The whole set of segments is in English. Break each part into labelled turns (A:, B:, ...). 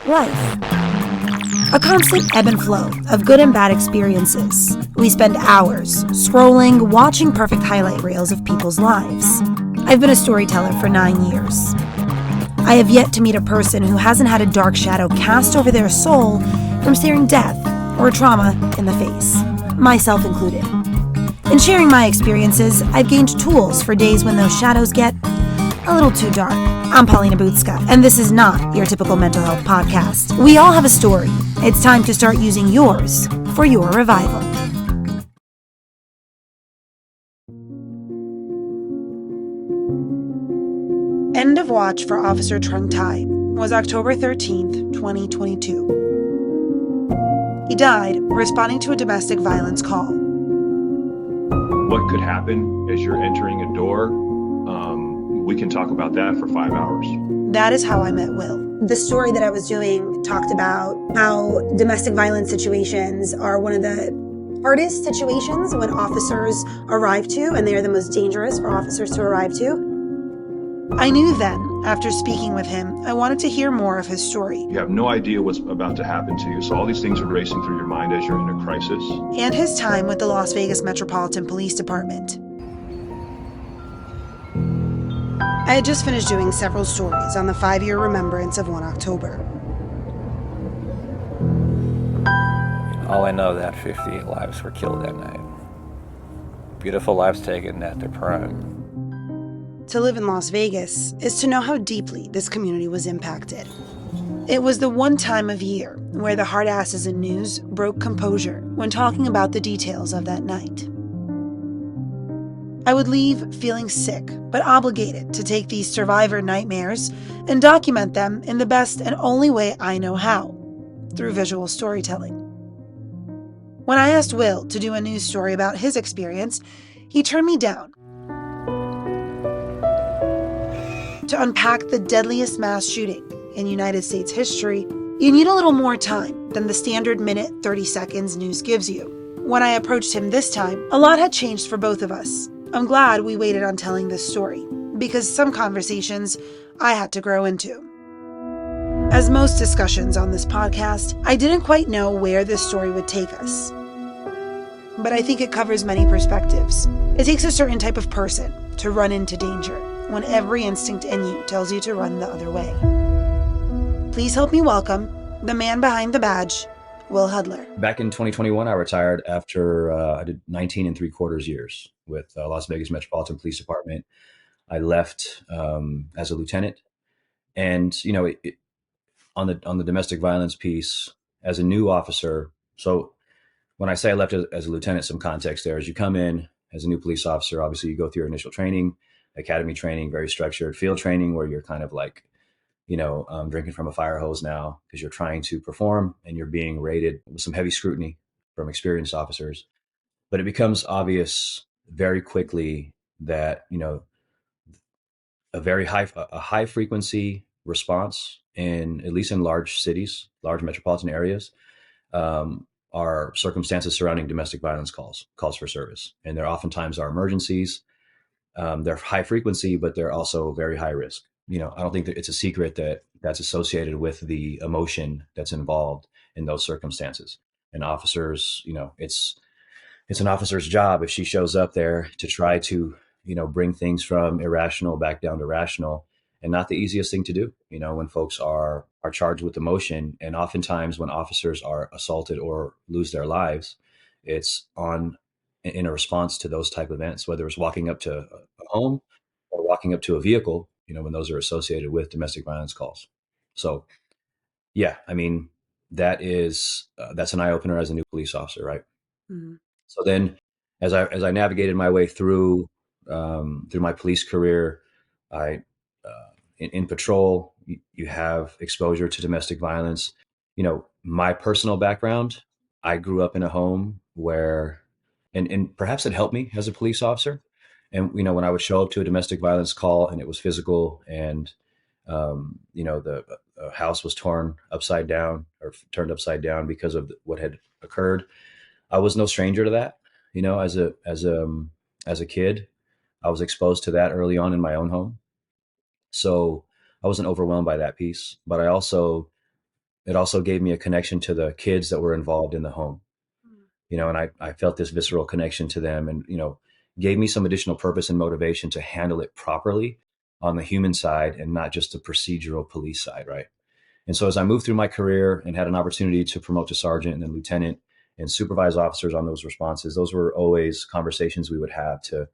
A: Life. A constant ebb and flow of good and bad experiences. We spend hours scrolling, watching perfect highlight reels of people's lives. I've been a storyteller for 9 years. I have yet to meet a person who hasn't had a dark shadow cast over their soul from staring death or trauma in the face, myself included. In sharing my experiences, I've gained tools for days when those shadows get a little too dark. I'm Paulina Bootska, and this is not your typical mental health podcast. We all have a story. It's time to start using yours for your revival. End of watch for Officer Trung Thai was October 13th, 2022. He died responding to a domestic violence call.
B: What could happen as you're entering a door? We can talk about that for 5 hours.
A: That is how I met Will. The story that I was doing talked about how domestic violence situations are one of the hardest situations when officers arrive to, and they are the most dangerous for officers to arrive to. I knew then, after speaking with him, I wanted to hear more of his story.
B: You have no idea what's about to happen to you, so all these things are racing through your mind as you're in a crisis.
A: And his time with the Las Vegas Metropolitan Police Department. I had just finished doing several stories on the 5-year remembrance of 1 October.
C: All I know that 58 lives were killed that night. Beautiful lives taken at their prime.
A: To live in Las Vegas is to know how deeply this community was impacted. It was the one time of year where the hard asses in news broke composure when talking about the details of that night. I would leave feeling sick, but obligated to take these survivor nightmares and document them in the best and only way I know how, through visual storytelling. When I asked Will to do a news story about his experience, he turned me down. To unpack the deadliest mass shooting in United States history, you need a little more time than the standard minute 30 seconds news gives you. When I approached him this time, a lot had changed for both of us. I'm glad we waited on telling this story, because some conversations I had to grow into. As most discussions on this podcast, I didn't quite know where this story would take us. But I think it covers many perspectives. It takes a certain type of person to run into danger when every instinct in you tells you to run the other way. Please help me welcome the man behind the badge, Will Huddler.
D: Back in 2021, I retired after I did 19 3/4 years with Las Vegas Metropolitan Police Department. I left as a lieutenant, and on the domestic violence piece as a new officer. So when I say I left as a lieutenant, some context there is you come in as a new police officer. Obviously, you go through your initial training, academy training, very structured, field training where you're kind of like drinking from a fire hose now because you're trying to perform and you're being rated with some heavy scrutiny from experienced officers. But it becomes obvious very quickly that, a high frequency response at least in large cities, large metropolitan areas, are circumstances surrounding domestic violence calls for service. And there oftentimes are emergencies. They're high frequency, but they're also very high risk. I don't think that it's a secret that that's associated with the emotion that's involved in those circumstances. And officers, it's an officer's job if she shows up there to try to, bring things from irrational back down to rational, and not the easiest thing to do, when folks are charged with emotion. And oftentimes when officers are assaulted or lose their lives, it's in a response to those type of events, whether it's walking up to a home or walking up to a vehicle, when those are associated with domestic violence calls. So, yeah, that's an eye opener as a new police officer, right?
A: Mm-hmm.
D: So then, as I navigated my way through my police career, in patrol, you have exposure to domestic violence. My personal background, I grew up in a home where, and perhaps it helped me as a police officer. And, when I would show up to a domestic violence call and it was physical and, the house was turned upside down because of what had occurred, I was no stranger to that. As a kid, I was exposed to that early on in my own home. So I wasn't overwhelmed by that piece, but I also it also gave me a connection to the kids that were involved in the home, and I felt this visceral connection to them, and, gave me some additional purpose and motivation to handle it properly on the human side and not just the procedural police side. Right. And so as I moved through my career and had an opportunity to promote to sergeant and then lieutenant and supervise officers on those responses, those were always conversations we would have to,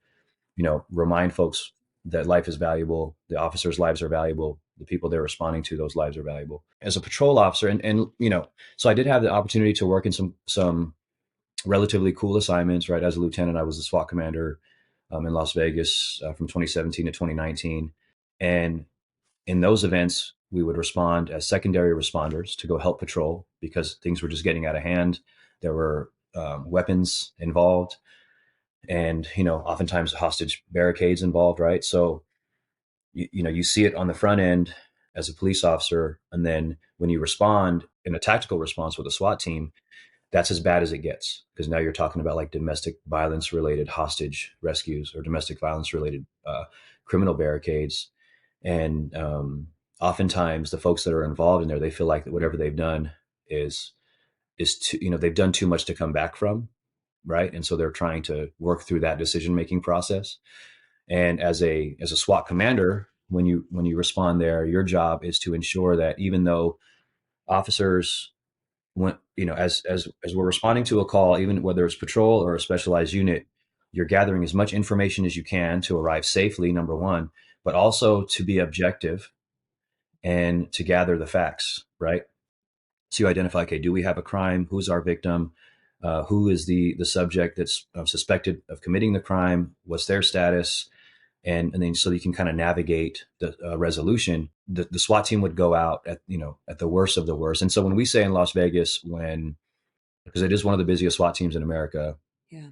D: remind folks that life is valuable. The officers' lives are valuable. The people they're responding to, those lives are valuable. As a patrol officer, and so I did have the opportunity to work in some relatively cool assignments. Right, as a lieutenant, I was the SWAT commander in Las Vegas from 2017 to 2019, and in those events, we would respond as secondary responders to go help patrol because things were just getting out of hand. There were weapons involved, and oftentimes hostage barricades involved. Right, so you see it on the front end as a police officer, and then when you respond in a tactical response with a SWAT team, that's as bad as it gets, because now you're talking about like domestic violence related hostage rescues or domestic violence related criminal barricades. And oftentimes the folks that are involved in there, they feel like that whatever they've done is too, they've done too much to come back from. Right. And so they're trying to work through that decision making process. And as a SWAT commander, when you respond there, your job is to ensure that even though officers, when as we're responding to a call, even whether it's patrol or a specialized unit, you're gathering as much information as you can to arrive safely, number one, but also to be objective and to gather the facts, right? So you identify, okay, do we have a crime? Who's our victim? Who is the subject that's suspected of committing the crime? What's their status? And then so you can kind of navigate the resolution. The SWAT team would go out at the worst of the worst. And so when we say in Las Vegas, because it is one of the busiest SWAT teams in America,
A: Yeah.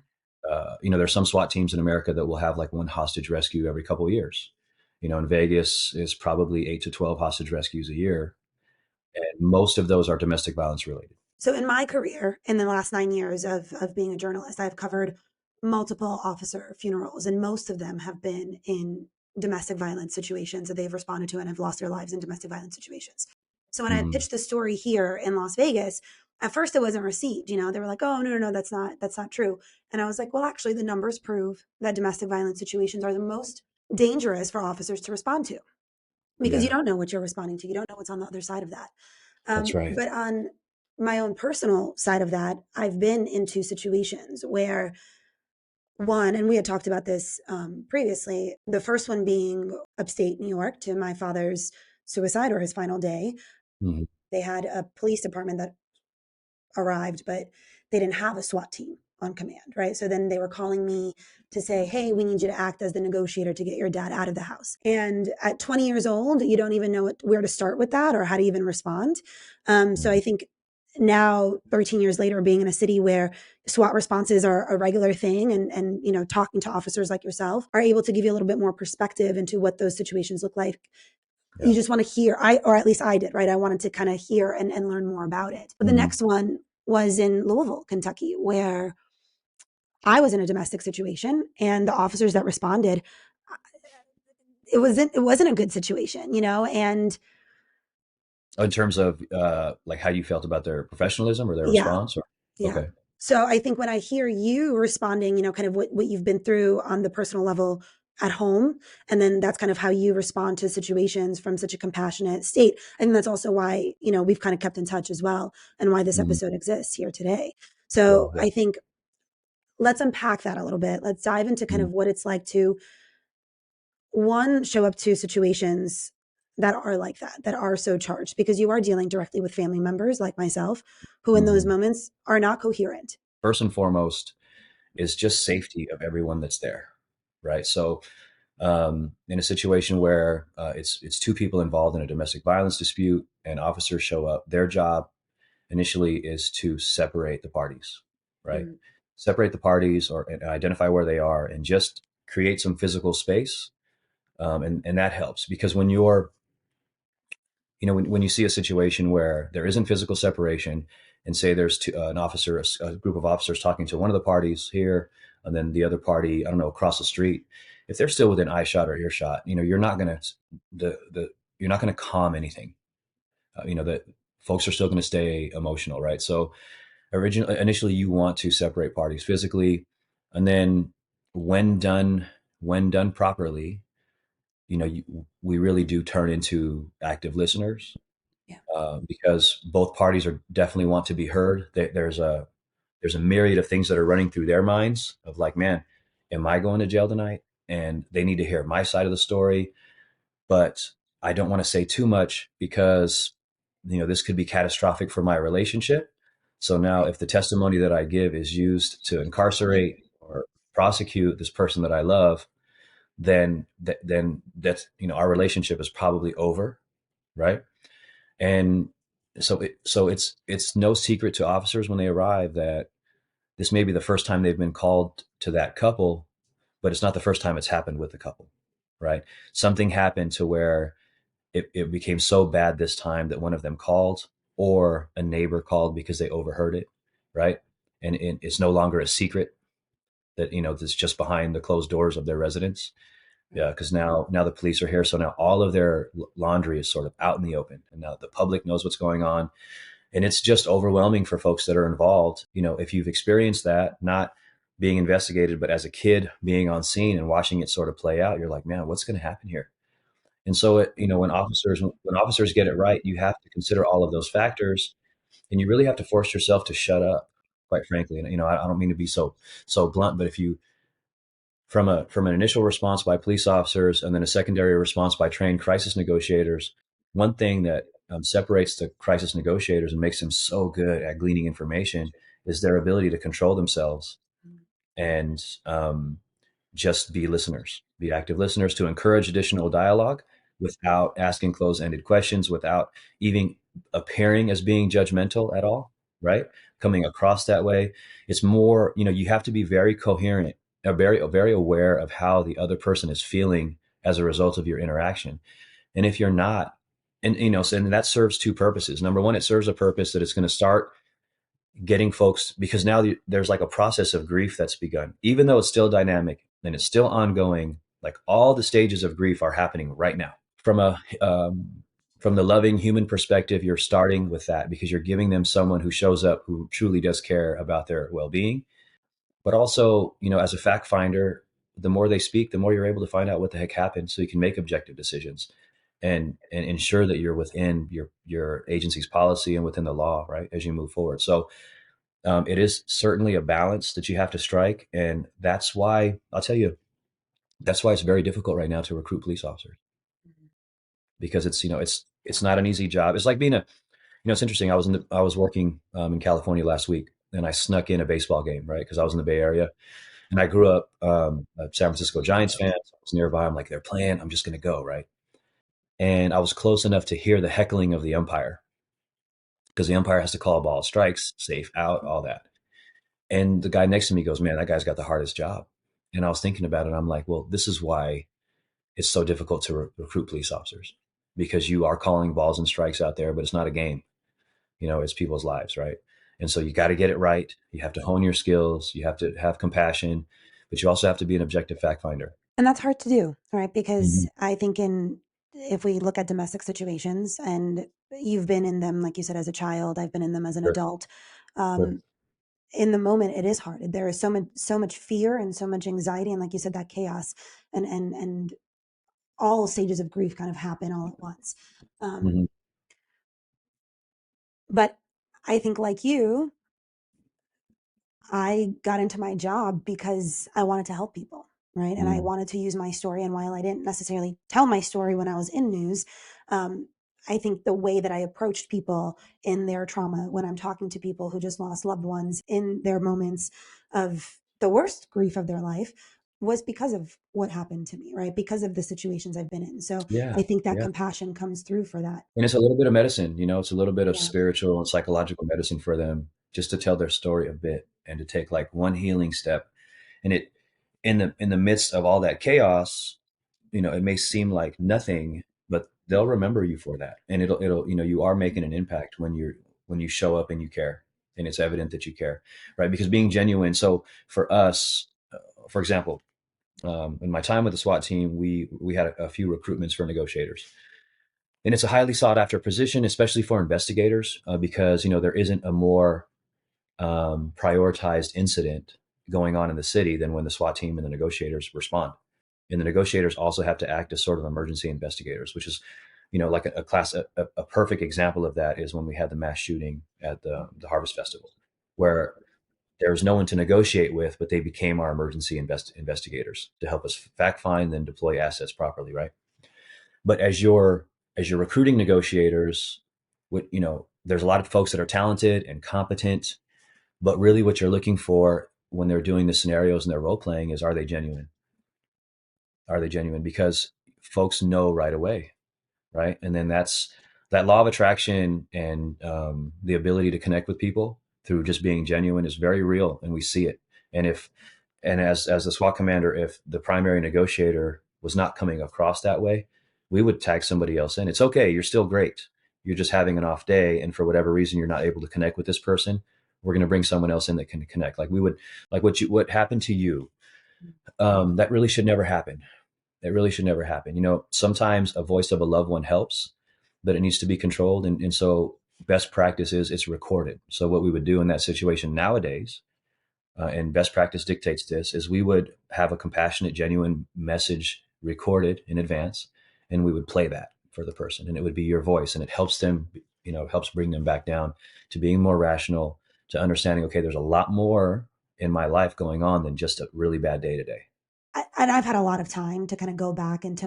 D: There's some SWAT teams in America that will have like one hostage rescue every couple of years. In Vegas is probably 8 to 12 hostage rescues a year, and most of those are domestic violence related.
A: So in my career, in the last 9 years of being a journalist, I've covered multiple officer funerals, and most of them have been in domestic violence situations that they've responded to and have lost their lives in domestic violence situations. So when I pitched the story here in Las Vegas, at first it wasn't received. They were like, "Oh, no, that's not true." And I was like, "Well, actually, the numbers prove that domestic violence situations are the most dangerous for officers to respond to, because you don't know what you're responding to. You don't know what's on the other side of that."
D: That's right.
A: But on my own personal side of that, I've been into situations where one, and we had talked about this previously, the first one being upstate New York to my father's suicide or his final day.
D: Mm-hmm.
A: They had a police department that arrived, but they didn't have a SWAT team on command, right? So then they were calling me to say, "Hey, we need you to act as the negotiator to get your dad out of the house." And at 20 years old, you don't even know where to start with that or how to even respond. So I think now, 13 years later, being in a city where SWAT responses are a regular thing, and talking to officers like yourself are able to give you a little bit more perspective into what those situations look like. You just want to hear, or at least I did, right? I wanted to kind of hear and learn more about it. But the next one was in Louisville, Kentucky, where I was in a domestic situation, and the officers that responded, it wasn't a good situation, and
D: in terms of like how you felt about their professionalism or their
A: Yeah.
D: response?
A: Yeah.
D: Okay.
A: So I think when I hear you responding, kind of what you've been through on the personal level at home, and then that's kind of how you respond to situations from such a compassionate state. I think that's also why, we've kind of kept in touch as well, and why this episode exists here today. So
D: Yeah.
A: I think let's unpack that a little bit. Let's dive into kind of what it's like to, one, show up to situations that are like that are so charged, because you are dealing directly with family members like myself, who in those moments are not coherent.
D: First and foremost is just safety of everyone that's there, right? So in a situation where it's two people involved in a domestic violence dispute and officers show up, their job initially is to separate the parties, right? Separate the parties and identify where they are and just create some physical space. And that helps, because when you're, when you see a situation where there isn't physical separation, and say there's a group of officers talking to one of the parties here, and then the other party, I don't know, across the street, if they're still within eye shot or earshot, you're not going to calm anything. That folks are still going to stay emotional, right? So initially you want to separate parties physically, and then when done when done properly, we really do turn into active listeners,
A: Yeah.
D: because both parties are definitely want to be heard. There's a myriad of things that are running through their minds of like, man, am I going to jail tonight? And they need to hear my side of the story, but I don't want to say too much because this could be catastrophic for my relationship. So now if the testimony that I give is used to incarcerate or prosecute this person that I love, then that's, our relationship is probably over, right? And it's no secret to officers when they arrive that this may be the first time they've been called to that couple, but it's not the first time it's happened with the couple, right? Something happened to where it became so bad this time that one of them called, or a neighbor called because they overheard it, right? And it's no longer a secret that that's just behind the closed doors of their residence. Yeah, because now the police are here, so now all of their laundry is sort of out in the open, and now the public knows what's going on, and it's just overwhelming for folks that are involved. If you've experienced that, not being investigated, but as a kid being on scene and watching it sort of play out, you're like, man, what's going to happen here? And so, when officers get it right, you have to consider all of those factors, and you really have to force yourself to shut up. Quite frankly, and I don't mean to be so blunt, but if you from an initial response by police officers and then a secondary response by trained crisis negotiators, one thing that separates the crisis negotiators and makes them so good at gleaning information is their ability to control themselves and just be listeners, be active listeners, to encourage additional dialogue without asking closed-ended questions, without even appearing as being judgmental at all, right? Coming across that way. It's more, you have to be very coherent, very aware of how the other person is feeling as a result of your interaction. And if you're not, and that serves two purposes. Number one, it serves a purpose that it's going to start getting folks, because now there's like a process of grief that's begun, even though it's still dynamic and it's still ongoing. Like all the stages of grief are happening right now. From the loving human perspective, you're starting with that because you're giving them someone who shows up, who truly does care about their well-being. But also, as a fact finder, the more they speak, the more you're able to find out what the heck happened, so you can make objective decisions and ensure that you're within your agency's policy and within the law, right, as you move forward. So it is certainly a balance that you have to strike, and that's why I'll tell you, that's why it's very difficult right now to recruit police officers, because it's not an easy job. It's like being it's interesting. I was working in California last week, and I snuck in a baseball game, right, because I was in the Bay Area, and I grew up a San Francisco Giants fan. So I was nearby. I'm like, they're playing. I'm just going to go, right. And I was close enough to hear the heckling of the umpire, because the umpire has to call ball strikes, safe, out, all that. And the guy next to me goes, man, that guy's got the hardest job. And I was thinking about it. And I'm like, well, this is why it's so difficult to recruit police officers, because you are calling balls and strikes out there, but it's not a game. It's people's lives, right? And so you got to get it right. You have to hone your skills. You have to have compassion, but you also have to be an objective fact finder.
A: And that's hard to do, right? Because
D: Mhm.
A: I think if we look at domestic situations, and you've been in them, like you said, as a child, I've been in them as an
D: Sure,
A: adult.
D: sure.
A: In the moment, it is hard. There is so much fear and so much anxiety, and like you said, that chaos and all stages of grief kind of happen all at once. Um,
D: Mhm.
A: but I think, like you, I got into my job because I wanted to help people, right? And I
D: Mhm.
A: wanted to use my story. And while I didn't necessarily tell my story when I was in news, um, I think the way that I approached people in their trauma, when I'm talking to people who just lost loved ones in their moments of the worst grief of their life, was because of what happened to me, right? Because of the situations I've been in. So
D: Yeah,
A: I think that
D: yeah.
A: compassion comes through for that.
D: And it's a little bit of medicine, it's a little bit of
A: Yeah.
D: spiritual and psychological medicine for them, just to tell their story a bit and to take like one healing step. And it, in the midst of all that chaos, it may seem like nothing, but they'll remember you for that. And it'll, you are making an impact when you show up and you care, and it's evident that you care, right? Because being genuine. So for us, for example, in my time with the SWAT team, we had a few recruitments for negotiators. And it's a highly sought after position, especially for investigators, because there isn't a more prioritized incident going on in the city than when the SWAT team and the negotiators respond. And the negotiators also have to act as sort of emergency investigators, which is, like a perfect example of that is when we had the mass shooting at the Harvest Festival, where there was no one to negotiate with, but they became our emergency investigators to help us fact find and deploy assets properly, right? But as you're recruiting negotiators, there's a lot of folks that are talented and competent, but really what you're looking for when they're doing the scenarios and they're role playing is, are they genuine? Are they genuine? Because folks know right away, right? And then that's that law of attraction, and the ability to connect with people through just being genuine is very real, and we see it. And if and as the SWAT commander, if the primary negotiator was not coming across that way, we would tag somebody else in. It's okay, you're still great. You're just having an off day, and for whatever reason you're not able to connect with this person. We're going to bring someone else in that can connect. Like we would, like what happened to you. That really should never happen. It really should never happen. Sometimes a voice of a loved one helps, but it needs to be controlled. And so best practice is it's recorded. So what we would do in that situation nowadays, and best practice dictates this, is we would have a compassionate, genuine message recorded in advance, and we would play that for the person, and it would be your voice, and it helps them, helps bring them back down to being more rational, to understanding, okay, there's a lot more in my life going on than just a really bad day today.
A: And I've had a lot of time to kind of go back into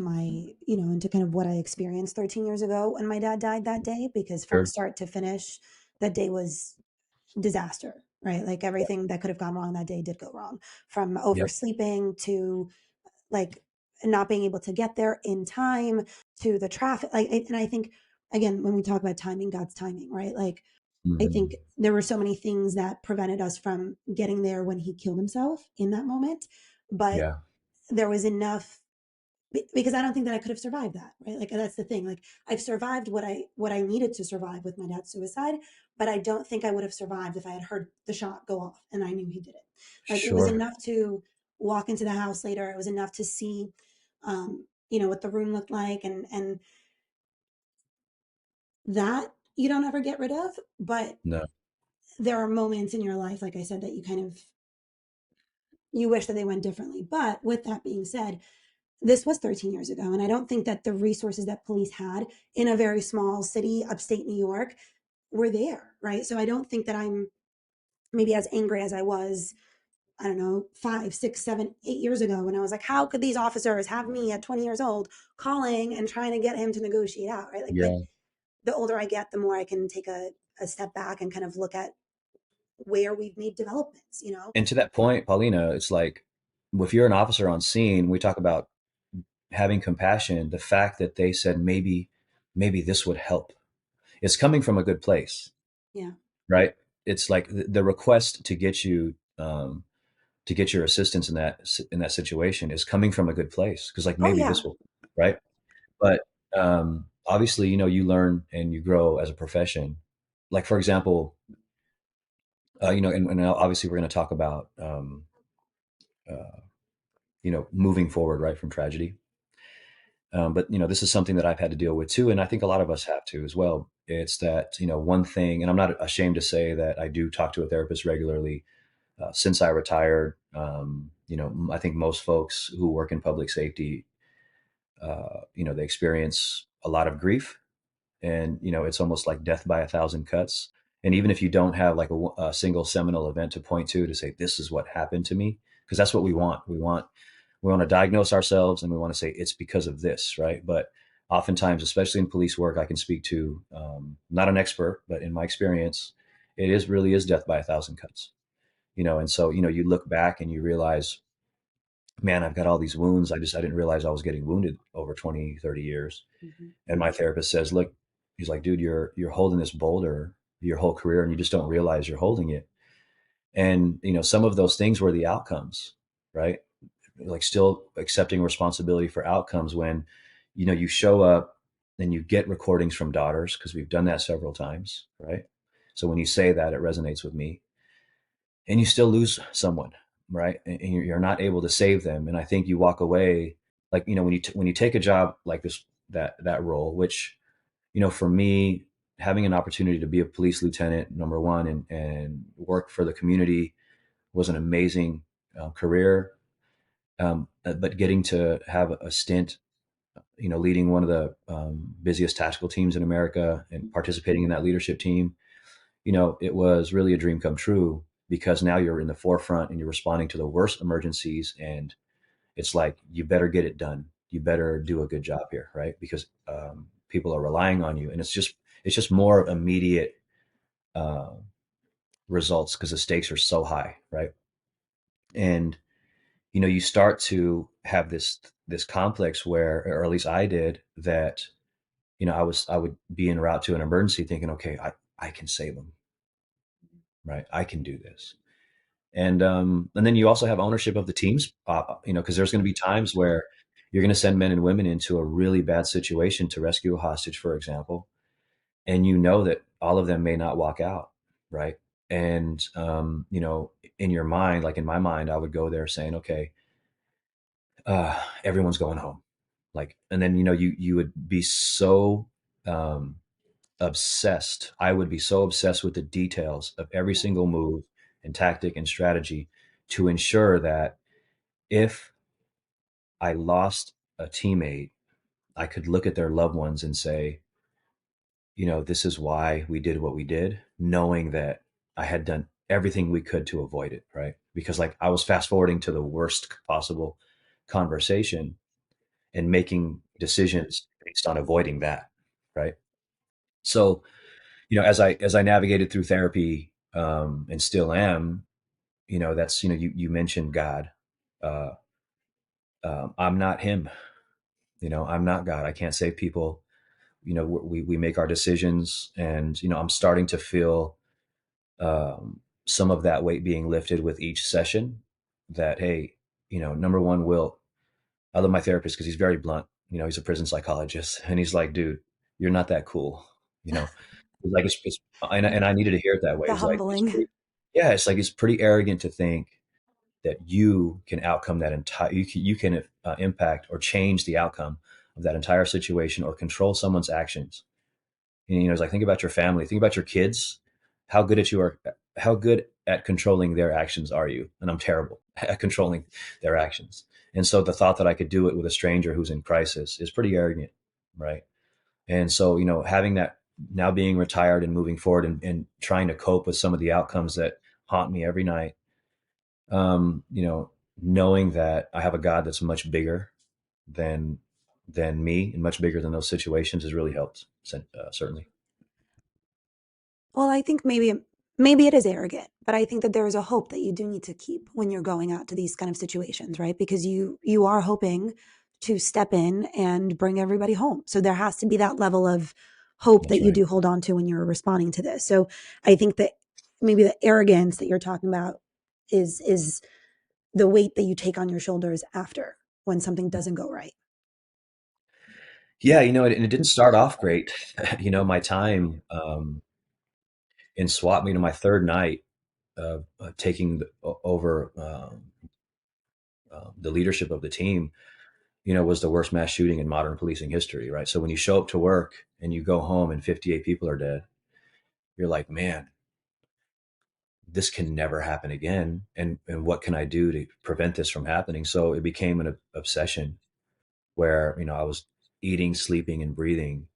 A: into kind of what I experienced 13 years ago when my dad died that day, because from
D: Sure.
A: start to finish, that day was disaster, right? Like everything that could have gone wrong that day did go wrong, from
D: Yep.
A: oversleeping to like not being able to get there in time, to the traffic. And I think, again, when we talk about timing, God's timing, right? Like, I think
D: Mhm.
A: there were so many things that prevented us from getting there when he killed himself in that moment. But
D: Yeah.
A: there was enough, because I don't think that I could have survived that, right? Like that's the thing. Like I've survived what I needed to survive with my dad's suicide, but I don't think I would have survived if I had heard the shot go off and I knew he did it. Like it was
D: Sure.
A: enough to walk into the house later. It was enough to see, what the room looked like, and that you don't ever get rid of. But
D: No.
A: there are moments in your life, like I said, that you kind of you wish that they went differently. But with that being said, this was 13 years ago. And I don't think that the resources that police had in a very small city, upstate New York, were there. Right. So I don't think that I'm maybe as angry as I was, I don't know, 5, 6, 7, 8 years ago, when I was like, how could these officers have me at 20 years old calling and trying to get him to negotiate out? Right. Like
D: Yeah.
A: the older I get, the more I can take a step back and kind of look at where we've made developments.
D: And to that point, Paulina, it's like, if you're an officer on scene, we talk about having compassion. The fact that they said maybe this would help, it's coming from a good place,
A: Yeah.
D: right? It's like the request to get your assistance in that situation is coming from a good place, because like
A: Oh,
D: maybe
A: yeah.
D: this will, right? But obviously, you learn and you grow as a profession. Like for example, and obviously we're going to talk about uh, moving forward, right, from tragedy. But this is something that I've had to deal with too, and I think a lot of us have to as well. It's that one thing, and I'm not ashamed to say that I do talk to a therapist regularly. Since I retired, I think most folks who work in public safety, they experience a lot of grief, and it's almost like death by a thousand cuts. And even if you don't have like a single seminal event to point to say this is what happened to me, because that's what we want to diagnose ourselves, and we want to say it's because of this, right? But oftentimes, especially in police work, I can speak to, not an expert, but in my experience, it is really is death by a thousand cuts. And so you look back and you realize, man, I've got all these wounds. I didn't realize I was getting wounded over 20, 30 years.
A: Mhm.
D: And my therapist says, look, he's like, dude, you're holding this boulder your whole career, and you just don't realize you're holding it. And some of those things were the outcomes, right? Like still accepting responsibility for outcomes when you show up and you get recordings from daughters, because we've done that several times, right? So when you say that, it resonates with me. And you still lose someone, right? And you're not able to save them. And I think you walk away, like when you take a job like this, that role, which For me, having an opportunity to be a police lieutenant, number one, and work for the community was an amazing career. But getting to have a stint, leading one of the busiest tactical teams in America and participating in that leadership team, it was really a dream come true, because now you're in the forefront and you're responding to the worst emergencies. And it's like, you better get it done. You better do a good job here, right? Because people are relying on you, and it's just more immediate uh, results because the stakes are so high, right? And you start to have this complex where, or at least I did, that I would be en route to an emergency thinking, okay, I can save them, right? I can do this. And then you also have ownership of the teams, because there's going to be times where you're going to send men and women into a really bad situation to rescue a hostage, for example, and that all of them may not walk out, right? And in your mind, like in my mind, I would go there saying, okay, everyone's going home, like, and then you would be so um, obsessed. I would be so obsessed with the details of every single move and tactic and strategy to ensure that if I lost a teammate, I could look at their loved ones and say, this is why we did what we did, knowing that I had done everything we could to avoid it, right? Because, like, I was fast forwarding to the worst possible conversation and making decisions based on avoiding that, right? So, as I navigated through therapy, and still am, that's, you mentioned God. Uh, I'm not him. I'm not God. I can't save people. We make our decisions, and I'm starting to feel some of that weight being lifted with each session. That, hey, number one, Will, I love my therapist because he's very blunt. He's a prison psychologist, and he's like, dude, you're not that cool. You know, He's like, and I needed to hear it that way.
A: The
D: It's like,
A: humbling.
D: yeah, it's like, it's pretty arrogant to think that you can outcome that entire, you can impact or change the outcome of that entire situation or control someone's actions. And, it's like, think about your family, think about your kids. How good at you are, how good at controlling their actions are you? And I'm terrible at controlling their actions. And so the thought that I could do it with a stranger who's in crisis is pretty arrogant, right? And so, having that, now being retired and moving forward, and trying to cope with some of the outcomes that haunt me every night, um, you know, knowing that I have a God that's much bigger than me and much bigger than those situations has really helped, certainly.
A: Well, I think maybe it is arrogant, but I think that there is a hope that you do need to keep when you're going out to these kind of situations, right? Because you are hoping to step in and bring everybody home. So there has to be that level of hope that
D: That's
A: you
D: right.
A: do hold on to when you're responding to this. So I think that maybe the arrogance that you're talking about is the weight that you take on your shoulders after when something doesn't go right.
D: Yeah, and it didn't start off great. My time in SWAT, my third night taking over the leadership of the team, was the worst mass shooting in modern policing history, right? So when you show up to work and you go home and 58 people are dead, you're like, man, this can never happen again. And what can I do to prevent this from happening? So it became an obsession where, I was eating, sleeping, and breathing,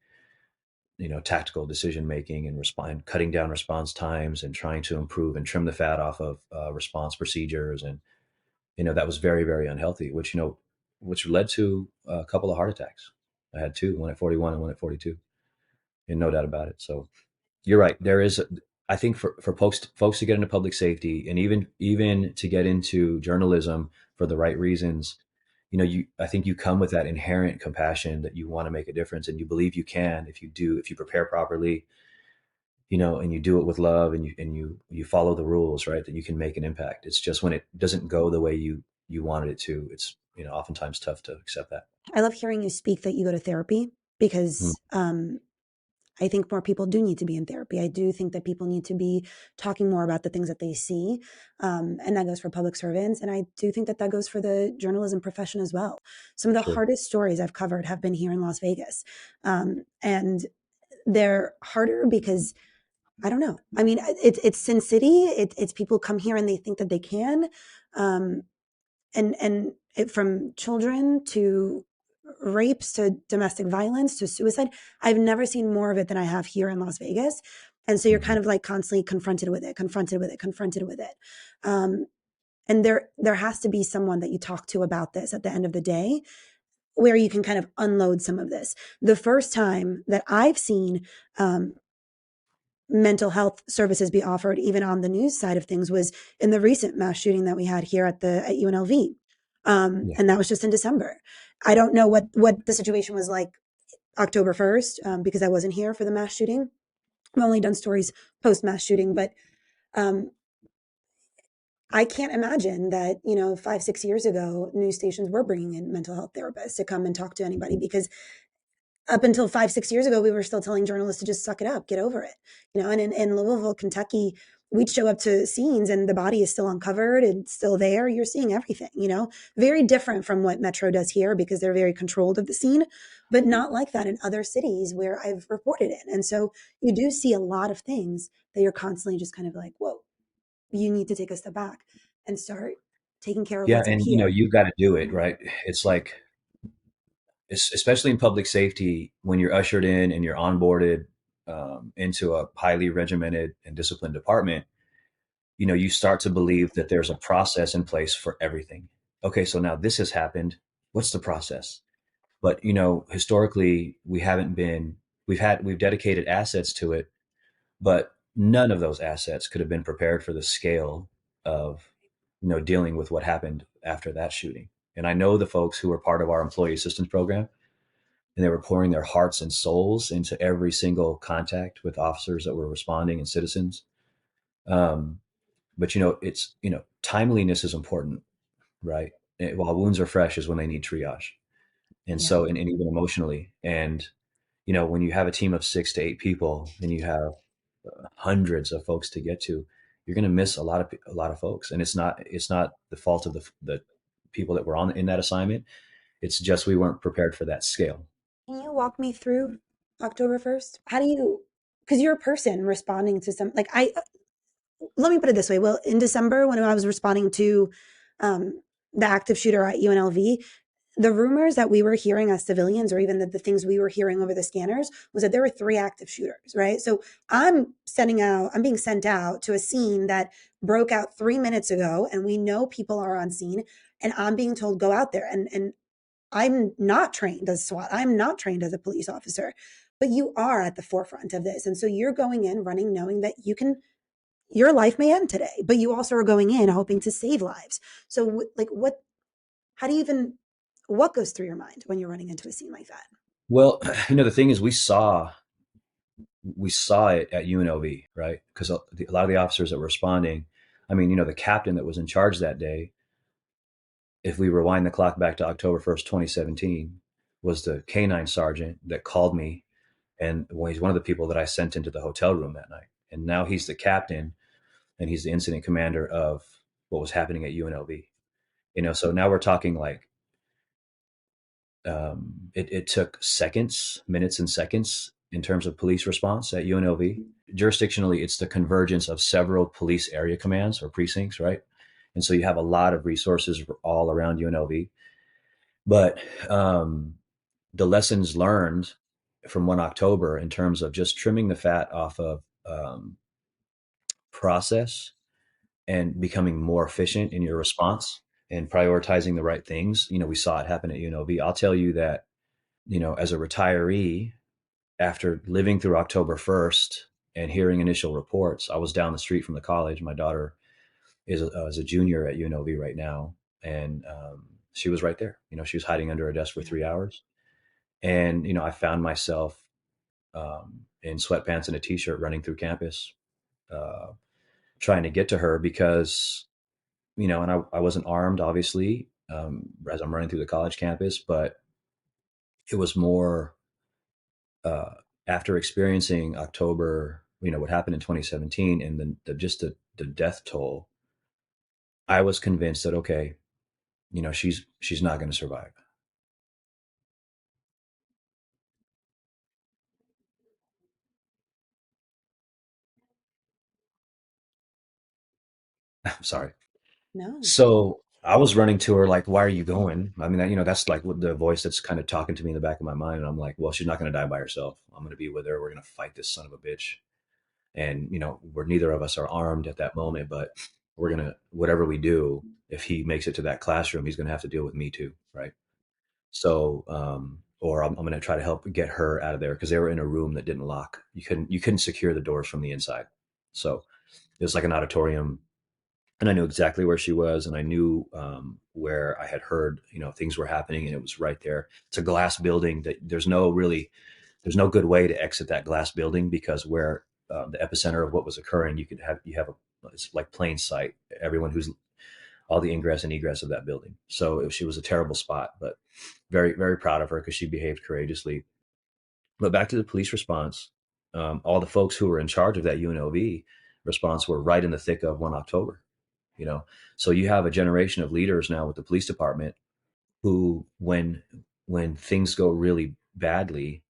D: tactical decision making and cutting down response times and trying to improve and trim the fat off of response procedures. And, that was very, very unhealthy, which led to a couple of heart attacks. I had two, one at 41 and one at 42, and no doubt about it. So you're right. There is, I think, for folks to get into public safety, and even to get into journalism for the right reasons, I think you come with that inherent compassion that you want to make a difference, and you believe you can if you prepare properly, and you do it with love, and you follow the rules, right, that you can make an impact. It's just when it doesn't go the way you wanted it to, it's oftentimes tough to accept that.
A: I love hearing you speak that you go to therapy
D: Mm,
A: because I think more people do need to be in therapy. I do think that people need to be talking more about the things that they see. And that goes for public servants. And I do think that that goes for the journalism profession as well. Some of the
D: sure.
A: hardest stories I've covered have been here in Las Vegas. And they're harder because I don't know. I mean, it's Sin City. It's people come here and they think that they can, um, from children to rapes to domestic violence to suicide. I've never seen more of it than I have here in Las Vegas, and so you're
D: Mhm.
A: kind of like constantly confronted with it, confronted with it, confronted with it. Um, and there has to be someone that you talk to about this at the end of the day, where you can kind of unload some of this. The first time that I've seen mental health services be offered, even on the news side of things, was in the recent mass shooting that we had here at UNLV,
D: Yeah.
A: and that was just in December. I don't know what the situation was like October 1st, because I wasn't here for the mass shooting. I've only done stories post mass shooting, but um, I can't imagine that 5 6 years ago news stations were bringing in mental health therapists to come and talk to anybody, because up until 5 6 years ago, we were still telling journalists to just suck it up, get over it. And in Louisville, Kentucky, we'd show up to scenes and the body is still uncovered and still there. You're seeing everything, very different from what Metro does here, because they're very controlled of the scene, but not like that in other cities where I've reported it. And so you do see a lot of things that you're constantly just kind of like, whoa, you need to take a step back and start taking care of
D: Yeah,
A: what's up
D: and
A: here.
D: you've got to do it, right? It's like, especially in public safety, when you're ushered in and you're onboarded into a highly regimented and disciplined department, you start to believe that there's a process in place for everything. Okay, so now this has happened. What's the process? But historically, we've dedicated assets to it, but none of those assets could have been prepared for the scale of dealing with what happened after that shooting. And I know the folks who were part of our employee assistance program, and they were pouring their hearts and souls into every single contact with officers that were responding and citizens. Um, but it's timeliness is important, right? While wounds are fresh is when they need triage, and
A: Yeah.
D: so and even emotionally. And when you have a team of 6 to 8 people and you have hundreds of folks to get to, you're going to miss a lot of folks, and it's not the fault of the people that were on in that assignment. It's just we weren't prepared for that scale.
A: Can you walk me through October 1st? How do you, because you're a person responding to some, like, let me put it this way. Well, in December, when I was responding to the active shooter at UNLV, the rumors that we were hearing as civilians, or even the things we were hearing over the scanners, was that there were 3 active shooters, right? So I'm being sent out to a scene that broke out 3 minutes ago, and we know people are on scene, and I'm being told go out there. And I'm not trained as SWAT. I'm not trained as a police officer, but you are at the forefront of this. And so you're going in running, knowing that your life may end today, but you also are going in hoping to save lives. So like how do you even, what goes through your mind when you're running into a scene like that?
D: Well, the thing is, we saw it at UNLV, right? Because a lot of the officers that were responding, I mean, the captain that was in charge that day, if we rewind the clock back to October 1st, 2017, was the K-9 sergeant that called me, and well, he's one of the people that I sent into the hotel room that night. And now he's the captain, and he's the incident commander of what was happening at UNLV. So now we're talking like it took seconds, minutes and seconds in terms of police response at UNLV. Jurisdictionally, it's the convergence of several police area commands or precincts, right? And so you have a lot of resources all around UNLV. But the lessons learned from 1 October in terms of just trimming the fat off of process and becoming more efficient in your response and prioritizing the right things. We saw it happen at UNLV. I'll tell you that, as a retiree, after living through October 1st and hearing initial reports, I was down the street from the college. My daughter is a junior at UNLV right now. And she was right there. She was hiding under a desk for 3 hours. And, I found myself in sweatpants and a t-shirt running through campus, uh, trying to get to her because, and I wasn't armed, obviously, as I'm running through the college campus, but it was more uh, after experiencing October, what happened in 2017 and the death toll. I was convinced that, okay, she's not going to survive. I'm sorry.
A: No.
D: So I was running to her like, "Why are you going?" I mean, that's like what the voice that's kind of talking to me in the back of my mind. And I'm like, "Well, she's not going to die by herself. I'm going to be with her. We're going to fight this son of a bitch." And we're neither of us are armed at that moment, but we're gonna whatever we do. If he makes it to that classroom, he's going to have to deal with me too, right? So, or I'm going to try to help get her out of there because they were in a room that didn't lock. You couldn't secure the doors from the inside. So it was like an auditorium, and I knew exactly where she was, and I knew where I had heard things were happening, and it was right there. It's a glass building that there's no good way to exit that glass building because where the epicenter of what was occurring, you have it's like plain sight. Everyone who's all the ingress and egress of that building. So she was a terrible spot, but very, very proud of her because she behaved courageously. But back to the police response, all the folks who were in charge of that UNLV response were right in the thick of 1 October. You know, so you have a generation of leaders now with the police department who, when things go really badly,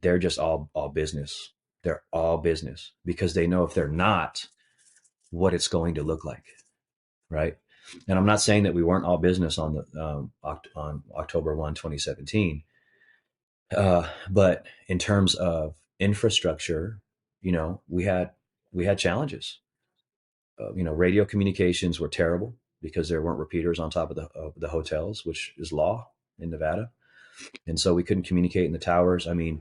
D: they're just all business. They're all business because they know if they're not, what it's going to look like, right? And I'm not saying that we weren't all business on the on October 1, 2017, but in terms of infrastructure, we had challenges. Radio communications were terrible because there weren't repeaters on top of the hotels, which is law in Nevada, and so we couldn't communicate in the towers. I mean,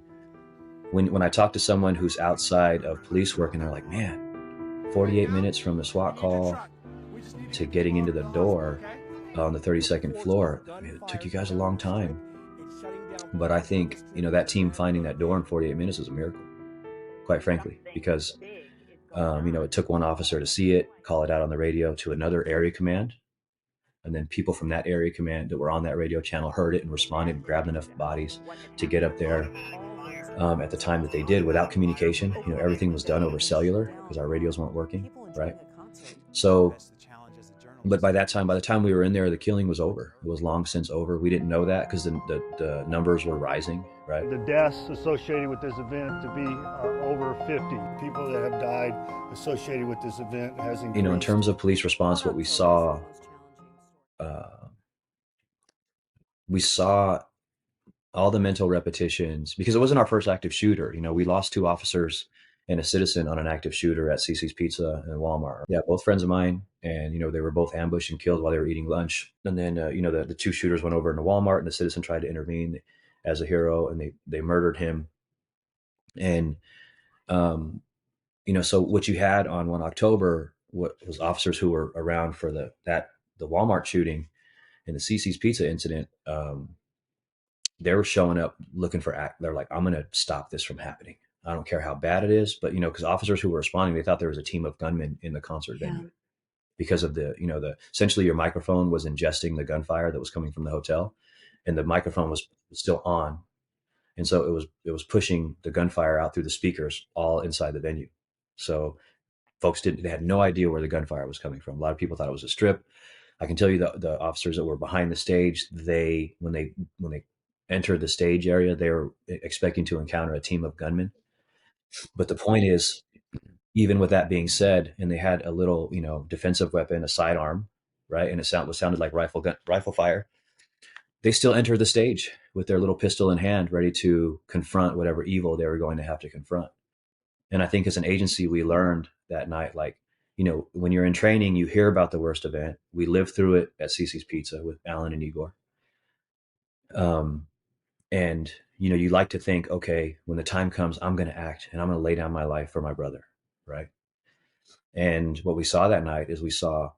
D: when I talk to someone who's outside of police work and they're like, man, 48 minutes from the SWAT call to getting into the door on the 32nd floor, I mean, it took you guys a long time. But I think, that team finding that door in 48 minutes is a miracle, quite frankly, because, it took one officer to see it, call it out on the radio to another area command. And then people from that area command that were on that radio channel heard it and responded and grabbed enough bodies to get up there at the time that they did without communication. Everything was done over cellular because our radios weren't working, right? So, but by the time we were in there, the killing was over. It was long since over. We didn't know that because the numbers were rising, right?
E: The deaths associated with this event to be over 50. People that have died associated with this event has increased.
D: In terms of police response, what we saw all the mental repetitions because it wasn't our first active shooter. We lost 2 officers and a citizen on an active shooter at CC's Pizza and Walmart. Yeah, both friends of mine, and they were both ambushed and killed while they were eating lunch. And then the 2 shooters went over into Walmart, and the citizen tried to intervene as a hero, and they murdered him. And so what you had on 1 October was officers who were around for the Walmart shooting and the CC's Pizza incident. They were showing up looking for act. They're like, I'm going to stop this from happening. I don't care how bad it is, but because officers who were responding, they thought there was a team of gunmen in the concert venue because of the essentially your microphone was ingesting the gunfire that was coming from the hotel, and the microphone was still on, and so it was pushing the gunfire out through the speakers all inside the venue. So folks they had no idea where the gunfire was coming from. A lot of people thought it was a strip. I can tell you the officers that were behind the stage, when they entered the stage area, they were expecting to encounter a team of gunmen. But the point is, even with that being said, and they had a little, defensive weapon, a sidearm, right, and it sounded like rifle fire. They still entered the stage with their little pistol in hand, ready to confront whatever evil they were going to have to confront. And I think as an agency, we learned that night, like, when you're in training, you hear about the worst event. We lived through it at CC's Pizza with Alan and Igor. And you like to think, okay, when the time comes, I'm going to act and I'm going to lay down my life for my brother, right? And what we saw that night is we saw,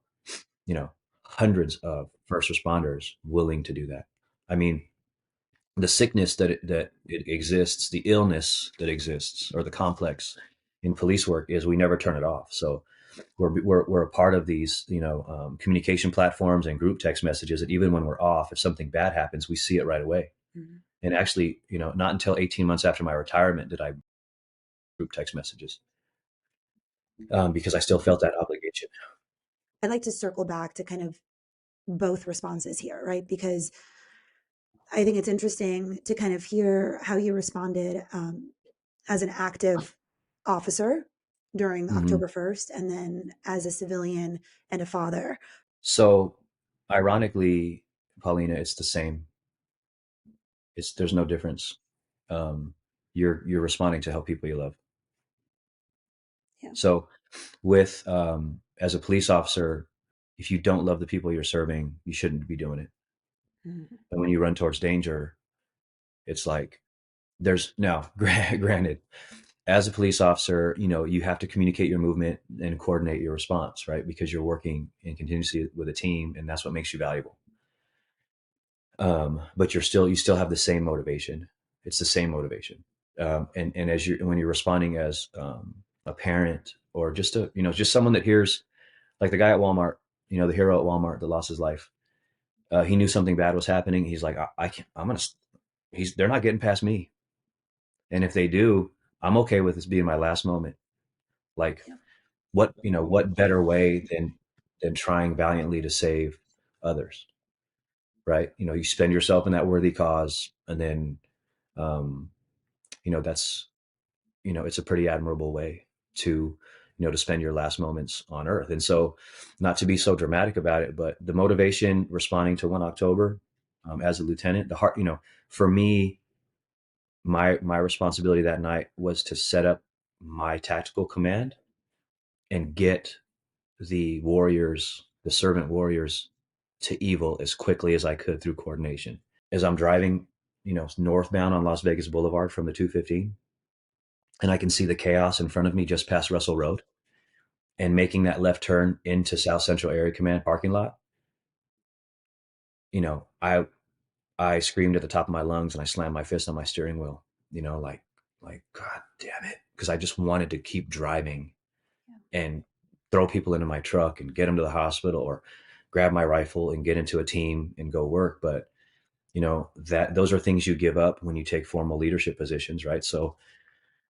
D: hundreds of first responders willing to do that. I mean, the sickness that it exists, the illness that exists, or the complex in police work is we never turn it off. So we're a part of these, communication platforms and group text messages that even when we're off, if something bad happens, we see it right away. Mm-hmm. And actually, not until 18 months after my retirement did I group text messages because I still felt that obligation.
A: I'd like to circle back to kind of both responses here, right? Because I think it's interesting to kind of hear how you responded as an active officer during
D: Hmm.
A: October 1st, and then as a civilian and a father.
D: So, ironically, Paulina, it's the same. There's no difference. Um, you're responding to help people you love.
A: Yeah.
D: So, with as a police officer, if you don't love the people you're serving, you shouldn't be doing it.
A: Mhm.
D: And when you run towards danger, it's like there's now granted, as a police officer, you have to communicate your movement and coordinate your response, right? Because you're working in contingency with a team, and that's what makes you valuable. But you still have the same motivation. It's the same motivation. And when you're responding as a parent or just someone that hears, like the guy at Walmart, the hero at Walmart that lost his life. He knew something bad was happening. He's like, I can't, I'm gonna. They're not getting past me, and if they do, I'm okay with this being my last moment. Like,
A: Yeah.
D: what better way than trying valiantly to save others, right? You spend yourself in that worthy cause, and then, um, that's it's a pretty admirable way to spend your last moments on earth. And so, not to be so dramatic about it, but the motivation responding to 1 October, as a lieutenant, the heart, for me, my responsibility that night was to set up my tactical command and get the servant warriors to evil as quickly as I could through coordination. As I'm driving, northbound on Las Vegas Boulevard from the 215, and I can see the chaos in front of me just past Russell Road, and making that left turn into South Central Area Command parking lot, you know, I I screamed at the top of my lungs and I slammed my fist on my steering wheel, like God damn it, because I just wanted to keep driving and throw people into my truck and get them to the hospital, or grab my rifle and get into a team and go work. But that those are things you give up when you take formal leadership positions, right? So,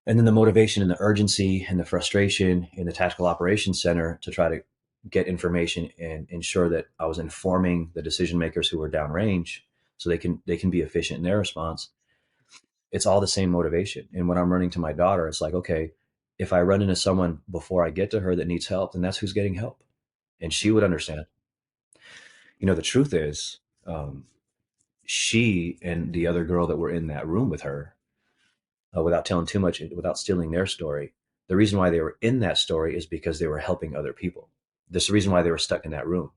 D: and then the motivation and the urgency and the frustration in the tactical operations center to try to get information and ensure that I was informing the decision makers who were downrange so they can be efficient in their response. It's all the same motivation. And when I'm running to my daughter, it's like, okay, if I run into someone before I get to her that needs help, then that's who's getting help, and she would understand. The truth is, she and the other girl that were in that room with her, without telling too much, without stealing their story, the reason why they were in that story is because they were helping other people. That's the reason why they were stuck in that room.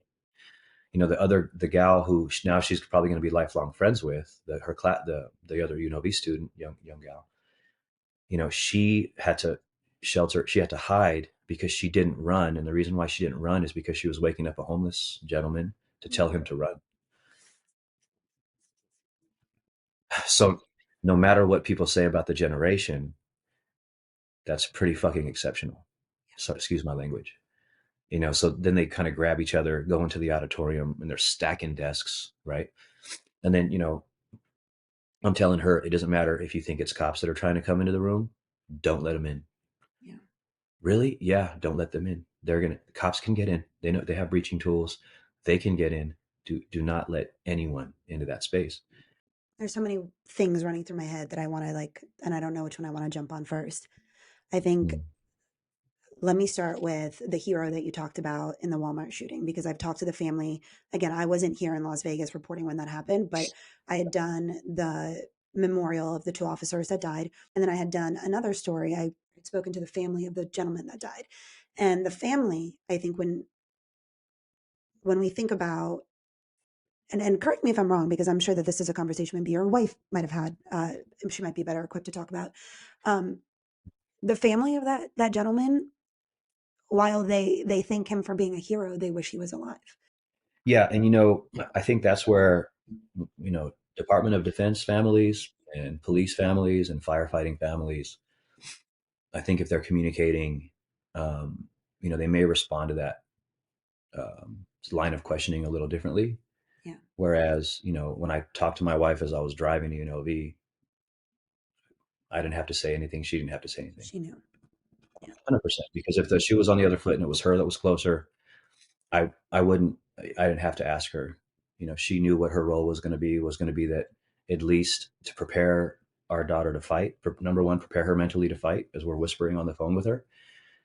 D: The gal who now she's probably going to be lifelong friends with, her class, the other UNLV student, young gal. She had to shelter. She had to hide because she didn't run, and the reason why she didn't run is because she was waking up a homeless gentleman to tell him to run. So, no matter what people say about the generation, that's pretty fucking exceptional. So, excuse my language. So then they kind of grab each other, go into the auditorium, and they're stacking desks, right? And then, I'm telling her, it doesn't matter if you think it's cops that are trying to come into the room, don't let them in.
A: Yeah.
D: Really? Yeah, don't let them in. Cops can get in. They know they have breaching tools. They can get in. Do not let anyone into that space.
A: There's so many things running through my head that I want to and I don't know which one I want to jump on first. I think
D: Mm.
A: let me start with the hero that you talked about in the Walmart shooting, because I've talked to the family. Again, I wasn't here in Las Vegas reporting when that happened, but I had done the memorial of the two officers that died. And then I had done another story. I had spoken to the family of the gentleman that died. And the family, I think when we think about, and correct me if I'm wrong, because I'm sure that this is a conversation maybe your wife might have had. She might be better equipped to talk about. Um, the family of that gentleman, while they thank him for being a hero, they wish he was alive.
D: Yeah, and I think that's where Department of Defense families and police families and firefighting families, I think if they're communicating, they may respond to that line of questioning a little differently.
A: Yeah.
D: Whereas, when I talked to my wife as I was driving to UNLV, I didn't have to say anything. She didn't have to say anything.
A: She knew. Yeah.
D: 100%. Because if the shoe was on the other foot and it was her that was closer, I wouldn't, I didn't have to ask her. She knew what her role was going to be that, at least to prepare our daughter to fight. Number one, prepare her mentally to fight as we're whispering on the phone with her.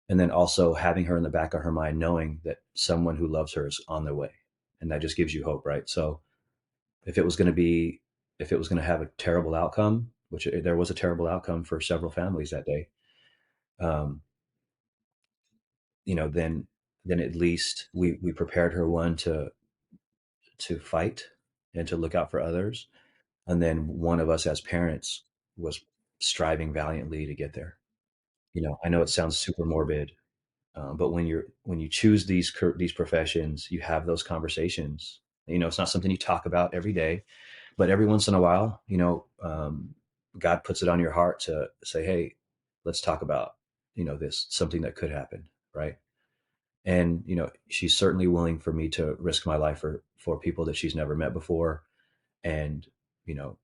D: And then also having her in the back of her mind, knowing that someone who loves her is on their way. And that just gives you hope, right? So if it was going to be, if it was going to have a terrible outcome, which there was a terrible outcome for several families that day, um, then at least we prepared her, one, to fight and to look out for others, and then one of us as parents was striving valiantly to get there. I know it sounds super morbid, but when you choose these professions, you have those conversations. It's not something you talk about every day, but every once in a while, God puts it on your heart to say, "Hey, let's talk about this, something that could happen," right? And she's certainly willing for me to risk my life for people that she's never met before. And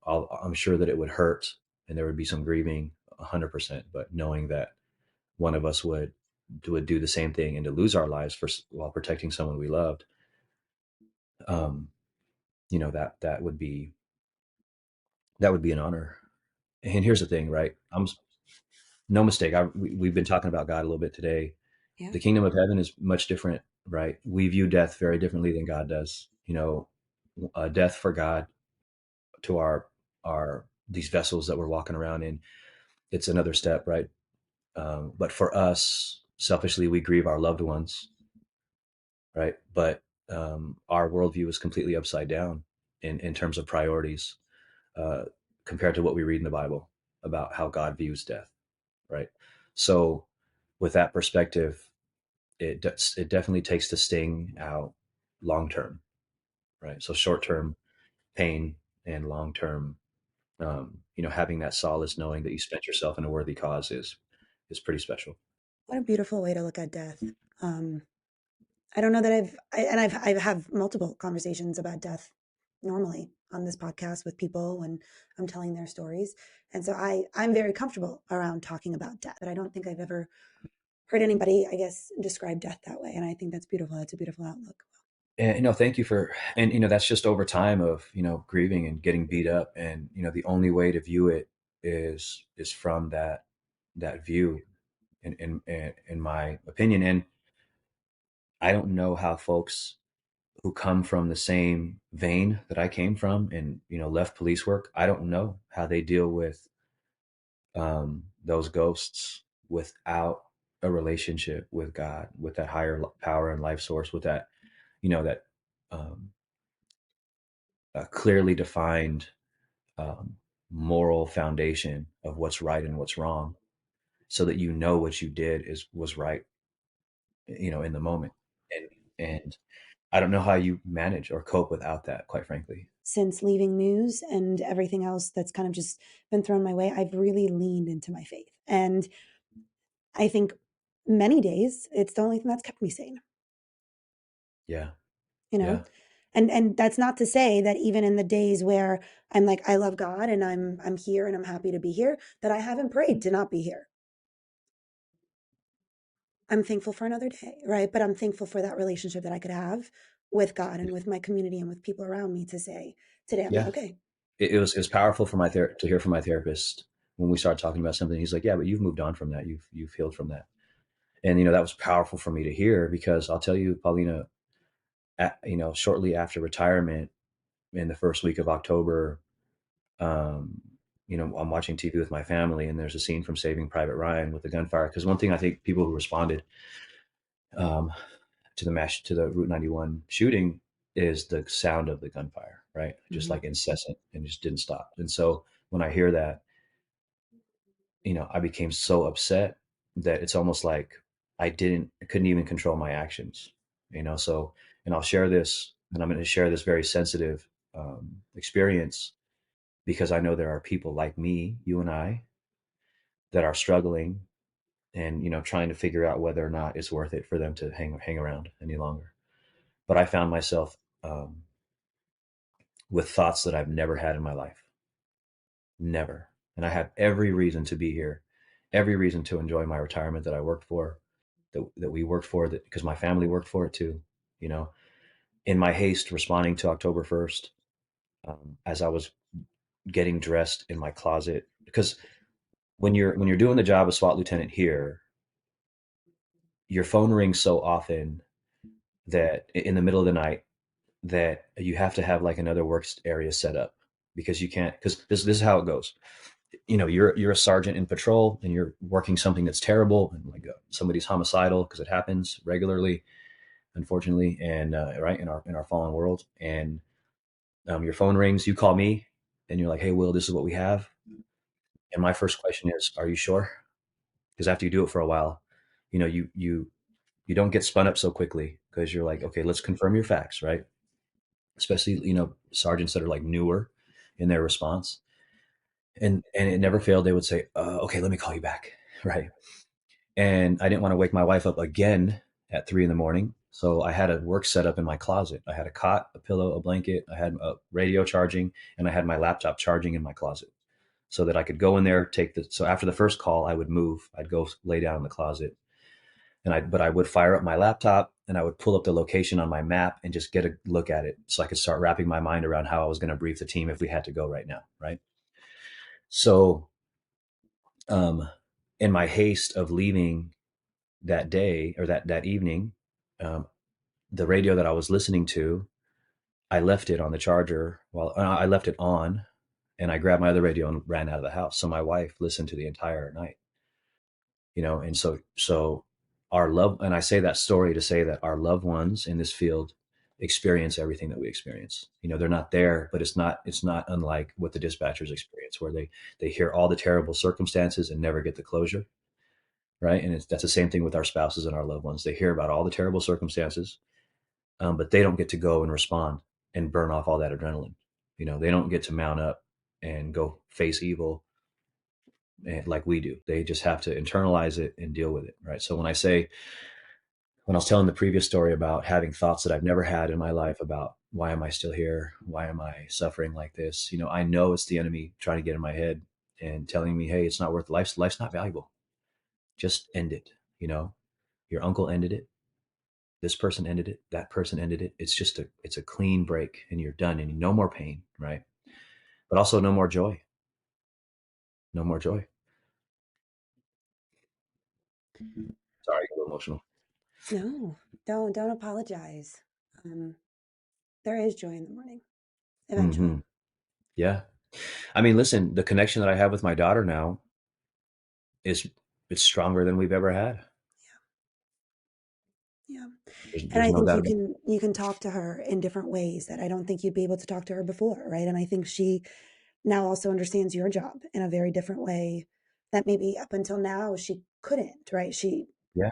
D: I'm sure that it would hurt, and there would be some grieving, 100%. But knowing that one of us would do the same thing, and to lose our lives while protecting someone we loved, um, that would be an honor. And here's the thing, right? I'm no mistake. We've been talking about God a little bit today.
A: Yeah.
D: The kingdom of heaven is much different, right? We view death very differently than God does. Death for God, to our these vessels that we're walking around in, it's another step, right? But for us, selfishly, we grieve our loved ones, right? But our worldview is completely upside down in terms of priorities, uh, compared to what we read in the Bible about how God views death, right? So, with that perspective, it definitely takes the sting out long term, right? So short term pain, and long term, having that solace knowing that you spent yourself in a worthy cause is pretty special.
A: What a beautiful way to look at death. Um, I don't know that I have multiple conversations about death normally on this podcast with people when I'm telling their stories. And so I'm very comfortable around talking about death, but I don't think I've ever heard anybody, I guess, describe death that way. And I think that's beautiful. That's a beautiful outlook.
D: And thank you for, and that's just over time of grieving and getting beat up, and the only way to view it is from that view, in my opinion. And I don't know how folks who come from the same vein that I came from, and left police work, I don't know how they deal with those ghosts without a relationship with God, with that higher power and life source, with that that um, clearly defined um, moral foundation of what's right and what's wrong, so that what you did was right, in the moment. And I don't know how you manage or cope without that, quite frankly.
A: Since leaving news and everything else that's kind of just been thrown my way, I've really leaned into my faith. And I think many days it's the only thing that's kept me sane,
D: Yeah,
A: you know?
D: yeah,
A: And that's not to say that even in the days where I'm like, I love God and I'm here and I'm happy to be here, that I haven't prayed to not be here. I'm thankful for another day, right? But I'm thankful for that relationship that I could have with God and with my community and with people around me to say, today I'm not
D: yeah.
A: okay.
D: It was powerful for to hear from my therapist when we started talking about something. He's like, "Yeah, but you've moved on from that. You've healed from that." And that was powerful for me to hear, because I'll tell you, Paulina, shortly after retirement, in the first week of October, um, I'm watching TV with my family, and there's a scene from Saving Private Ryan with the gunfire. Because one thing I think people who responded um, to the Route 91 shooting is the sound of the gunfire, right? Just
A: Mhm.
D: like incessant, and just didn't stop. And so when I hear that, I became so upset that it's almost like I couldn't even control my actions, So, and I'll share this, and I'm going to share this very sensitive experience, because I know there are people like me, you and I, that are struggling, and trying to figure out whether or not it's worth it for them to hang around any longer. But I found myself with thoughts that I've never had in my life, never. And I have every reason to be here, every reason to enjoy my retirement that I worked for, that we worked for, that because my family worked for it too. You know, in my haste responding to October 1st, as I was getting dressed in my closet, because when you're doing the job of SWAT lieutenant here, your phone rings so often that in the middle of the night that you have to have like another work area set up because you can't, because this is how it goes. You're a sergeant in patrol and you're working something that's terrible and like somebody's homicidal, because it happens regularly, unfortunately, and right in our fallen world. And your phone rings, you call me, and you're like, "Hey, Will, this is what we have." And my first question is, "Are you sure?" Because after you do it for a while, you don't get spun up so quickly because you're like, "Okay, let's confirm your facts," right? Especially sergeants that are like newer in their response, and it never failed. They would say, "Okay, let me call you back," right? And I didn't want to wake my wife up again at 3 in the morning. So I had a work set up in my closet. I had a cot, a pillow, a blanket. I had a radio charging, and I had my laptop charging in my closet so that I could go in there, so after the first call, I would move. I'd go lay down in the closet, but I would fire up my laptop and I would pull up the location on my map and just get a look at it so I could start wrapping my mind around how I was going to brief the team if we had to go right now. Right. So, um, in my haste of leaving that day, or that evening, um, the radio that I was listening to, I left it on the charger. Well, I left it on, and I grabbed my other radio and ran out of the house. So my wife listened to the entire night. And so our love, and I say that story to say that our loved ones in this field experience everything that we experience. They're not there, but it's not unlike what the dispatchers experience, where they hear all the terrible circumstances and never get the closure. Right. And that's the same thing with our spouses and our loved ones. They hear about all the terrible circumstances, but they don't get to go and respond and burn off all that adrenaline. They don't get to mount up and go face evil like we do. They just have to internalize it and deal with it. Right. So when I was telling the previous story about having thoughts that I've never had in my life about why am I still here? Why am I suffering like this? I know it's the enemy trying to get in my head and telling me, hey, it's not worth life's not valuable. Just end it. Your uncle ended it. This person ended it. That person ended it. It's a clean break, and you're done, and no more pain, right? But also no more joy. No more joy. Sorry, I get a little emotional.
A: No, don't apologize. Um, there is joy in the morning, eventually.
D: Hmm. Yeah. I mean, listen, the connection that I have with my daughter now is it's stronger than we've ever had.
A: Yeah. And
D: There's
A: I
D: no
A: think
D: doubt
A: you
D: about
A: can talk to her in different ways that I don't think you'd be able to talk to her before, right? And I think she now also understands your job in a very different way that maybe up until now she couldn't, right? She
D: it. Yeah.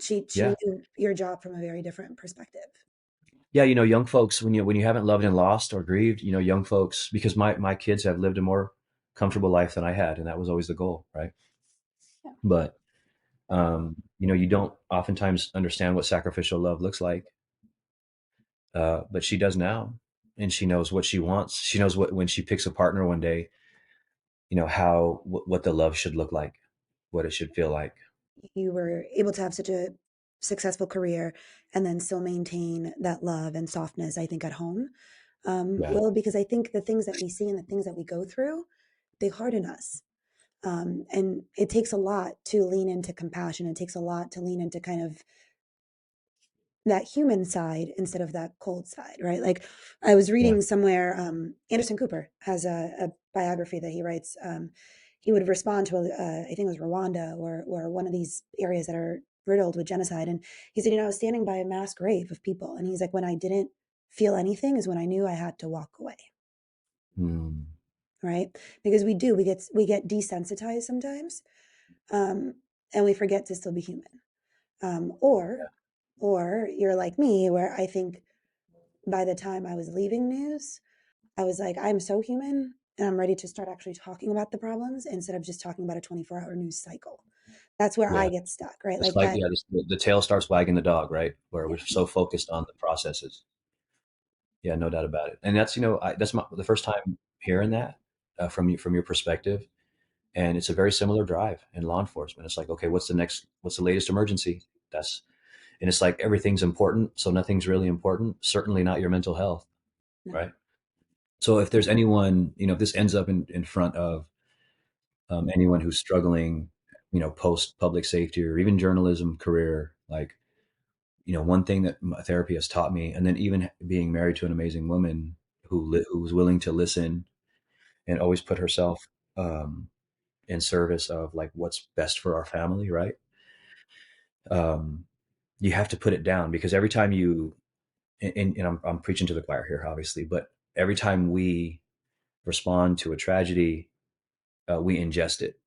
A: she
D: Yeah.
A: knew your job from a very different perspective.
D: Yeah. Young folks, when you haven't loved and lost or grieved, young folks, because my kids have lived a more comfortable life than I had, and that was always the goal, right?
A: Yeah.
D: But you don't oftentimes understand what sacrificial love looks like. But she does now, and she knows what she wants. She knows when she picks a partner one day, what the love should look like, what it should feel like.
A: You were able to have such a successful career and then still maintain that love and softness, I think, at home.
D: Yeah.
A: Well, because I think the things that we see and the things that we go through, they harden us. And it takes a lot to lean into compassion. It takes a lot to lean into kind of that human side instead of that cold side, right? Like I was
D: Yeah.
A: reading somewhere, Anderson Cooper has a biography that he writes. He would respond to, I think it was Rwanda or one of these areas that are riddled with genocide. And he said, I was standing by a mass grave of people. And he's like, when I didn't feel anything is when I knew I had to walk away.
D: Hmm.
A: Right. Because we get desensitized sometimes. Um, and we forget to still be human. Um, or, or you're like me, where I think by the time I was leaving news, I was like, I'm so human and I'm ready to start actually talking about the problems instead of just talking about a 24-hour news cycle. That's where I
D: Yeah.
A: get stuck, right?
D: It's
A: Like
D: like,
A: that.
D: yeah, the tail starts wagging the dog, right? Where
A: Yeah.
D: we're so focused on the processes. Yeah, no doubt about it. And that's, that's the first time hearing that from your perspective. And it's a very similar drive in law enforcement. It's like, okay, what's the latest emergency? And it's like everything's important. So nothing's really important. Certainly not your mental health.
A: No.
D: Right. So if there's anyone, if this ends up in front of anyone who's struggling, post public safety or even journalism career, Like, one thing that my therapy has taught me, and then even being married to an amazing woman who was willing to listen and always put herself um, in service of like what's best for our family, right? Um, you have to put it down, because every time you, and I'm preaching to the choir here, obviously, but every time we respond to a tragedy, we ingest it.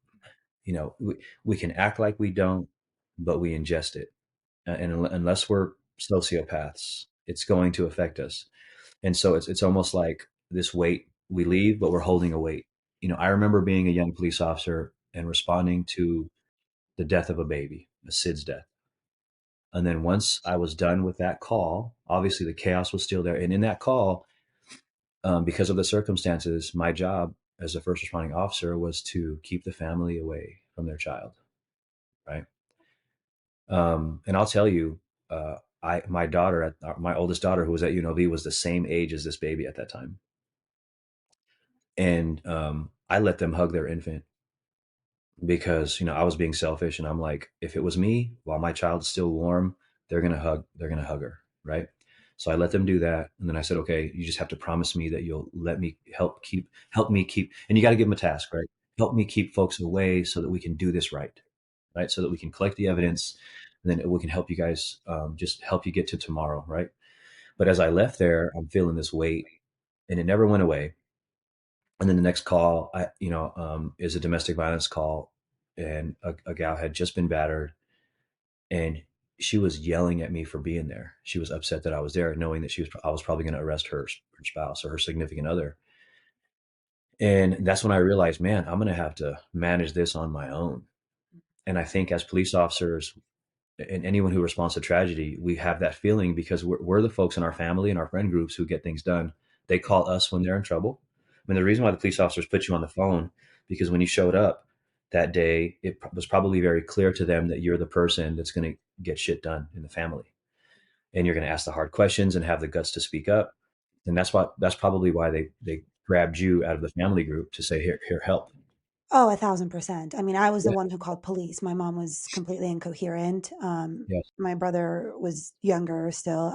D: We can act like we don't, but we ingest it. And unless we're sociopaths, it's going to affect us. And so it's almost like this weight we leave, but we're holding a weight. I remember being a young police officer and responding to the death of a baby, a SIDS death. And then once I was done with that call, obviously the chaos was still there. And in that call, because of the circumstances, my job as a first responding officer was to keep the family away from their child, right? And I'll tell you, my daughter, my oldest daughter, who was at UNLV, was the same age as this baby at that time, and I let them hug their infant because I was being selfish, and I'm like, if it was me while my child's still warm, they're gonna hug her, right? So I let them do that, and then I said, okay, you just have to promise me that you'll let me help me keep, and you got to give them a task, right? Help me keep folks away so that we can do this right? So that we can collect the evidence, and then we can help you guys, just help you get to tomorrow, right? But as I left there, I'm feeling this weight, and it never went away. And then the next call, is a domestic violence call, and a gal had just been battered, and she was yelling at me for being there. She was upset that I was there, knowing that I was probably going to arrest her spouse or her significant other. And that's when I realized, man, I'm going to have to manage this on my own. And I think as police officers, and anyone who responds to tragedy, we have that feeling because we're the folks in our family and our friend groups who get things done. They call us when they're in trouble. I mean, the reason why the police officers put you on the phone, because when you showed up that day, it was probably very clear to them that you're the person that's going to get shit done in the family, and you're going to ask the hard questions and have the guts to speak up. And that's probably why they grabbed you out of the family group to say, here, help.
A: Oh, 1,000%. I mean, I was the
D: Yeah.
A: one who called police. My mom was completely incoherent.
D: Yes.
A: My brother was younger still,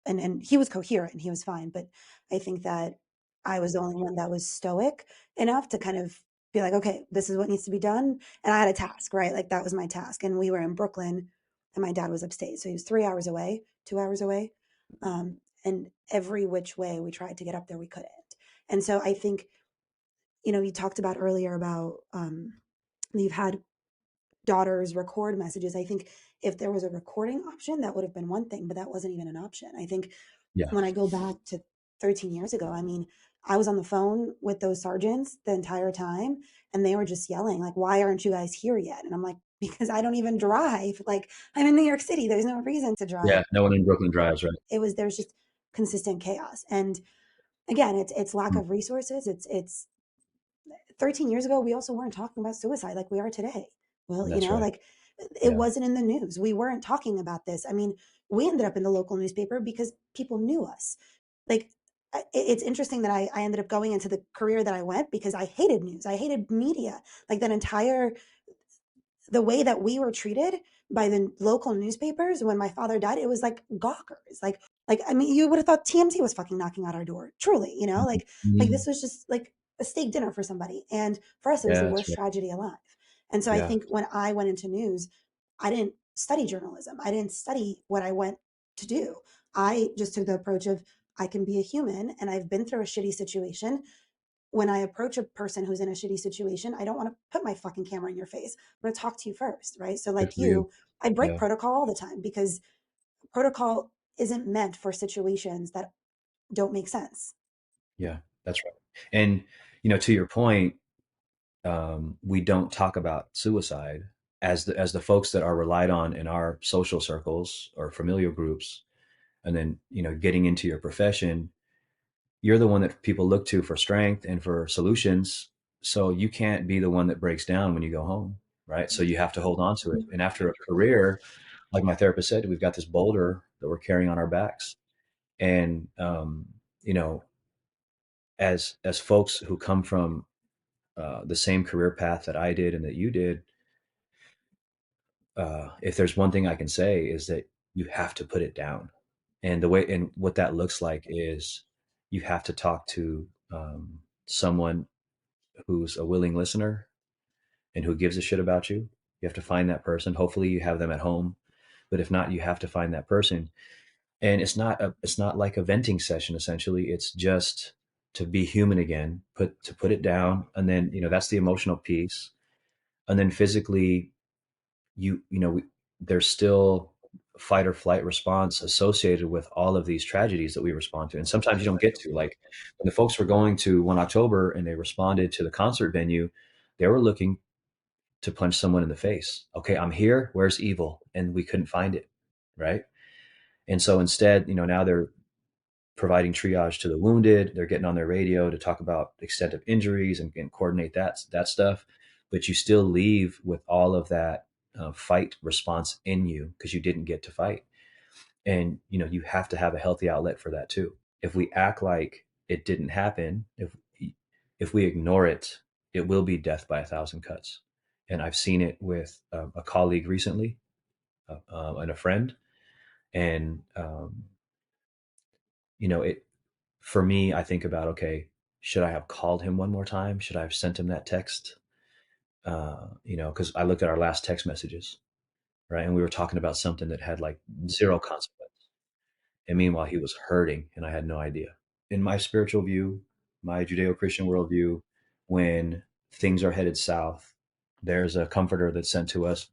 A: and he was coherent. He was fine. But I think that I was the only one that was stoic enough to kind of be like, okay, this is what needs to be done. And I had a task, right? Like that was my task. And we were in Brooklyn, and my dad was upstate, so he was 3 hours away, 2 hours away. And every which way we tried to get up there, we couldn't. And so I think you talked about earlier about you've had daughters record messages. I think if there was a recording option, that would have been one thing, but that wasn't even an option. I think
D: Yeah.
A: when I go back to 13 years ago, I mean, I was on the phone with those sergeants the entire time, and they were just yelling, like, why aren't you guys here yet? And I'm like, because I don't even drive. Like, I'm in New York City. There's no reason to drive.
D: Yeah. No one in Brooklyn drives, right?
A: There's just consistent chaos. And again, it's lack
D: Mm.
A: of resources. It's 13 years ago, we also weren't talking about suicide like we are today. Well,
D: That's right.
A: like it
D: Yeah.
A: wasn't in the news. We weren't talking about this. I mean, we ended up in the local newspaper because people knew us. Like, it's interesting that I ended up going into the career that I went because I hated news. I hated media. Like that entire the way that we were treated by the local newspapers when my father died, it was like gawkers. Like I mean, you would have thought TMZ was fucking knocking at our door. Truly,
D: Mhm.
A: like
D: Mhm.
A: this was just like a steak dinner for somebody. And for us, it was
D: Yeah,
A: the
D: that's
A: worst
D: right.
A: tragedy alive. And so I
D: Yeah.
A: think when I went into news, I didn't study journalism. I didn't study what I went to do. I just took the approach of I can be a human and I've been through a shitty situation. When I approach a person who's in a shitty situation, I don't want to put my fucking camera in your face. I'm going to talk to you first, right? So,
D: Good
A: like
D: for you.
A: you, I break
D: Yeah.
A: protocol all the time because protocol isn't meant for situations that don't make sense.
D: Yeah, that's right. And to your point, we don't talk about suicide as the folks that are relied on in our social circles or familial groups, and then getting into your profession, you're the one that people look to for strength and for solutions. So you can't be the one that breaks down when you go home, right? So you have to hold on to it. And after a career, like my therapist said, we've got this boulder that we're carrying on our backs, and you know, as folks who come from the same career path that I did and that you did, if there's one thing I can say is that you have to put it down. And what that looks like is you have to talk to someone who's a willing listener and who gives a shit about you. You have to find that person. Hopefully you have them at home, but if not, you have to find that person. And it's not like a venting session. Essentially, it's just to be human again, put it down, and then that's the emotional piece, and then physically there's still fight or flight response associated with all of these tragedies that we respond to. And sometimes you don't get to, like when the folks were going to 1 October and they responded to the concert venue, they were looking to punch someone in the face. Okay, I'm here. Where's evil? And we couldn't find it. Right. And so instead, now they're providing triage to the wounded. They're getting on their radio to talk about extent of injuries and coordinate that stuff. But you still leave with all of that fight response in you because you didn't get to fight. And you have to have a healthy outlet for that too. If we act like it didn't happen, if we ignore it, it will be death by 1,000 cuts. And I've seen it with a colleague recently, and a friend. And it for me, I think about, okay, should I have called him one more time? Should I have sent him that text? Because I looked at our last text messages, right, and we were talking about something that had like zero consequence. And meanwhile, he was hurting, and I had no idea. In my spiritual view, my Judeo-Christian worldview, when things are headed south, there's a comforter that's sent to us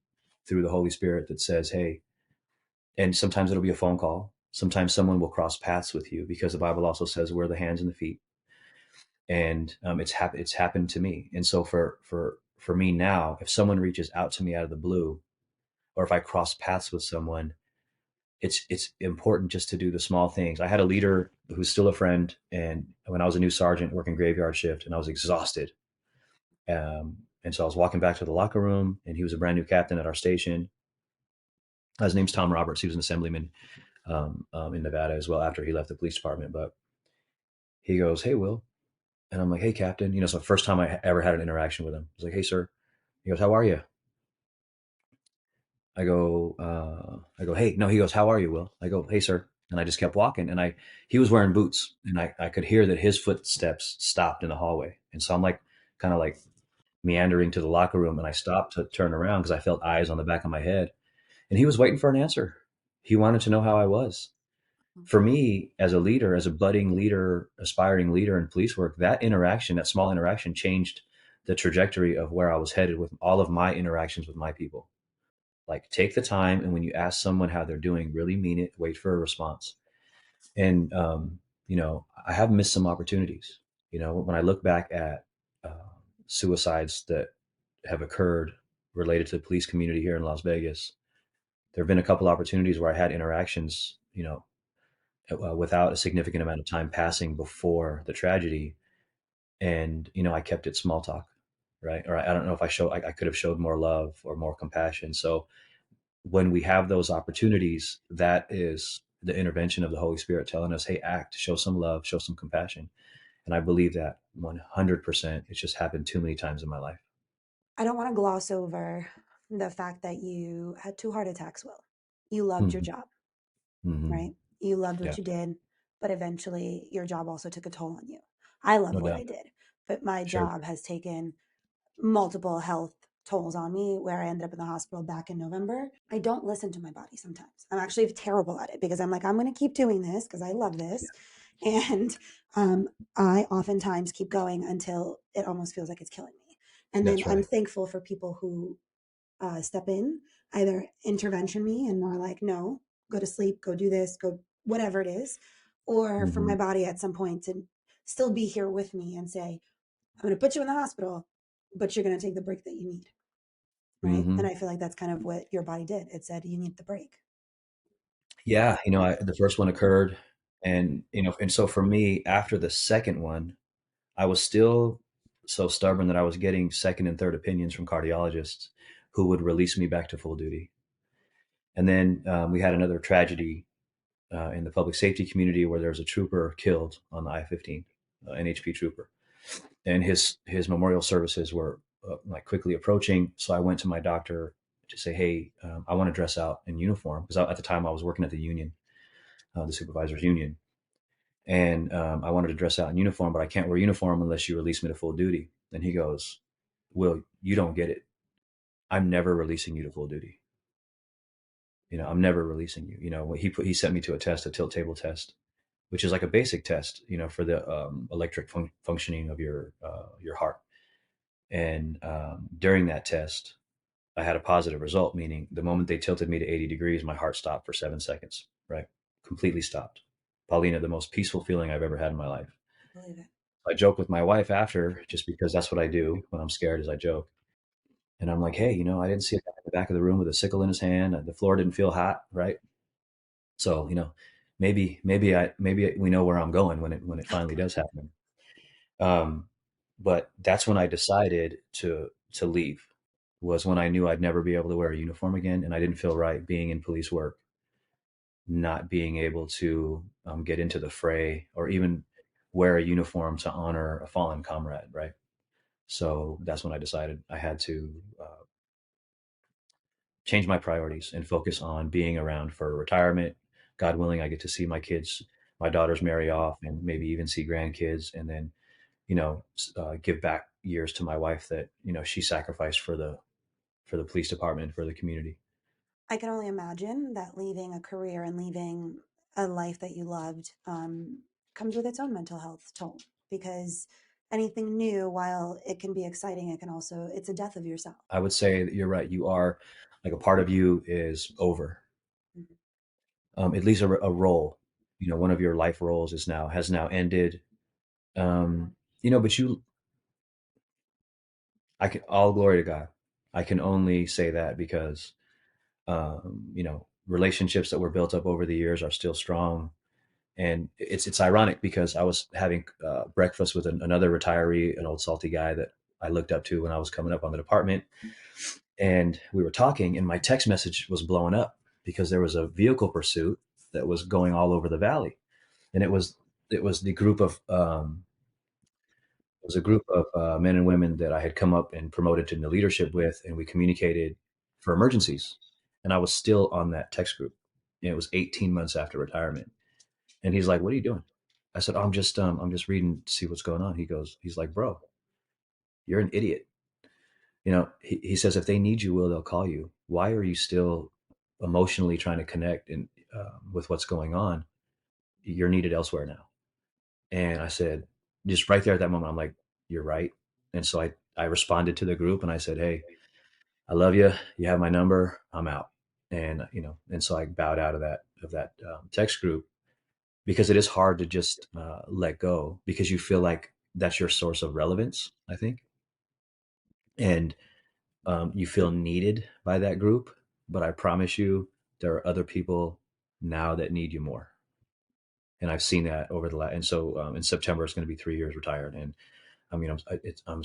D: through the Holy Spirit that says, hey, and sometimes it'll be a phone call. Sometimes someone will cross paths with you because the Bible also says we're the hands and the feet. And it's happened to me. And so for me now, if someone reaches out to me out of the blue, or if I cross paths with someone, it's important just to do the small things. I had a leader who's still a friend, and when I was a new sergeant working graveyard shift, and I was exhausted, and so I was walking back to the locker room, and he was a brand new captain at our station. His name's Tom Roberts. He was an assemblyman in Nevada as well after he left the police department. But he goes, "Hey, Will," and I'm like, "Hey, Captain." So the first time I ever had an interaction with him, I was like, "Hey, sir." He goes, "How are you?" I go, "Hey." No, he goes, "How are you, Will?" I go, "Hey, sir." And I just kept walking, and he was wearing boots, and I could hear that his footsteps stopped in the hallway. And so I'm like, kind of like meandering to the locker room, and I stopped to turn around because I felt eyes on the back of my head, and he was waiting for an answer. He wanted to know how I was. For me, as a leader, as a budding leader, aspiring leader in police work, that interaction, that small interaction, changed the trajectory of where I was headed with all of my interactions with my people. Like, take the time, and when you ask someone how they're doing, really mean it. Wait for a response. And I have missed some opportunities. When I look back at suicides that have occurred related to the police community here in Las Vegas, there have been a couple opportunities where I had interactions, without a significant amount of time passing before the tragedy, and I kept it small talk, right? Or I don't know if I could have showed more love or more compassion. So when we have those opportunities, that is the intervention of the Holy Spirit telling us, hey, act, show some love, show some compassion. And I believe that 100%. It's just happened too many times in my life.
A: I don't want to gloss over the fact that you had 2 heart attacks, Will. You loved your
D: Mm-hmm.
A: job,
D: Mm-hmm.
A: right? You loved what
D: Yeah,
A: you did, but eventually your job also took a toll on you. I love
D: no
A: what I
D: doubt.
A: did, but my
D: Sure.
A: job has taken multiple health tolls on me where I ended up in the hospital back in November. I don't listen to my body sometimes. I'm actually terrible at it because I'm like, I'm going to keep doing this because I love
D: Yeah,
A: this. And I oftentimes keep going until it almost feels like it's killing me. And then
D: that's
A: I'm
D: right.
A: thankful for people who step in, either intervention me and are like, no, go to sleep, go do this, go whatever it is, or for
D: Mm-hmm.
A: my body at some point to still be here with me and say, I'm going to put you in the hospital, but you're going to take the break that you need. Right.
D: Mm-hmm.
A: And I feel like that's kind of what your body did. It said, you need the break.
D: Yeah, the first one occurred, and so for me, after the second one, I was still so stubborn that I was getting second and third opinions from cardiologists who would release me back to full duty. And then we had another tragedy in the public safety community where there was a trooper killed on the I-15, NHP trooper, and his memorial services were like quickly approaching. So I went to my doctor to say, hey, I want to dress out in uniform, because at the time I was working at the union, the supervisors union, and I wanted to dress out in uniform, but I can't wear uniform unless you release me to full duty. And he goes, Will, you don't get it. I'm never releasing you to full duty. I'm never releasing you. He sent me to a test, a tilt table test, which is like a basic test, for the electric functioning of your heart. And during that test, I had a positive result, meaning the moment they tilted me to 80 degrees, my heart stopped for 7 seconds, right? Completely stopped. Paulina, the most peaceful feeling I've ever had in my life.
A: I believe it.
D: I joke with my wife after, just because that's what I do when I'm scared, is I joke. And I'm like, hey, I didn't see a guy in the back of the room with a sickle in his hand. The floor didn't feel hot, right? So, maybe we know where I'm going when it finally does happen. Um, but that's when I decided to leave. Was when I knew I'd never be able to wear a uniform again, and I didn't feel right being in police work, not being able to get into the fray or even wear a uniform to honor a fallen comrade, right? So that's when I decided I had to change my priorities and focus on being around for retirement. God willing, I get to see my kids, my daughters marry off, and maybe even see grandkids, and then give back years to my wife that she sacrificed for the police department, for the community.
A: I can only imagine that leaving a career and leaving a life that you loved comes with its own mental health toll, because anything new, while it can be exciting, it's a death of yourself.
D: I would say that you're right. You are, like, a part of you is over.
A: Mhm.
D: At least a role, one of your life roles has now ended. But I can, all glory to God. I can only say that because, relationships that were built up over the years are still strong. And it's ironic because I was having breakfast with another retiree, an old salty guy that I looked up to when I was coming up on the department. And we were talking, and my text message was blowing up because there was a vehicle pursuit that was going all over the valley. And it was the group of it was a group of men and women that I had come up and promoted to the leadership with, and we communicated for emergencies. And I was still on that text group. And it was 18 months after retirement. And he's like, "What are you doing?" I said, "Oh, I'm just reading to see what's going on." He's like, "Bro, you're an idiot." He says, "If they need you, Will, they'll call you. Why are you still emotionally trying to connect and with what's going on? You're needed elsewhere now." And I said, just right there at that moment, I'm like, "You're right." And so I responded to the group and I said, "Hey, I love you. You have my number. I'm out." And so I bowed out of that text group, because it is hard to just let go, because you feel like that's your source of relevance, I think. And you feel needed by that group. But I promise you, there are other people now that need you more. And I've seen that over the last, and so in September, it's going to be 3 years retired. And I mean, I'm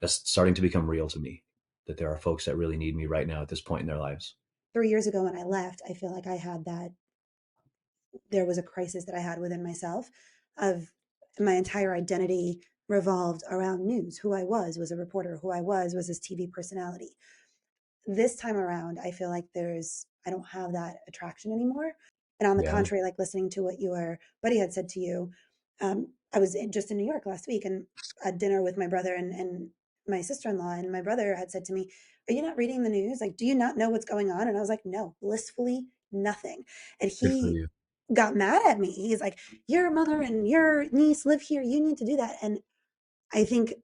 D: that's starting to become real to me, that there are folks that really need me right now at this point in their lives.
A: 3 years ago when I left, I feel like I had that. There was a crisis that I had within myself of my entire identity revolved around news. Who I was a reporter. Who I was this TV personality. This time around, I feel like I don't have that attraction anymore. And on the
D: Yeah.
A: contrary, like listening to what your buddy had said to you, I was just in New York last week and at dinner with my brother and my sister-in-law, and my brother had said to me, "Are you not reading the news? Like, do you not know what's going on?" And I was like, "No, blissfully nothing." And
D: Good for
A: he
D: you.
A: got mad at me. He's like, "Your mother and your niece live here. You need to do that." And I think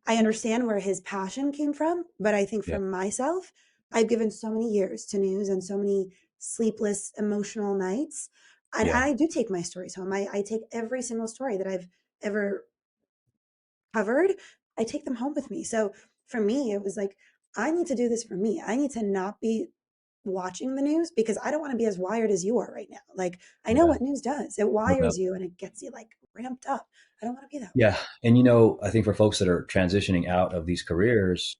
A: I understand where his passion came from, but I think for
D: Yeah.
A: myself, I've given so many years to news and so many sleepless, emotional nights. And
D: Yeah.
A: I do take my stories home. I take every single story that I've ever covered, I take them home with me. So for me, it was like, I need to do this for me. I need to not be watching the news because I don't want to be as wired as you are right now. Like, I know
D: Yeah.
A: what news does, it
D: No doubt.
A: wires you and it gets you like ramped up. I don't want to be that way.
D: Yeah. And, I think for folks that are transitioning out of these careers,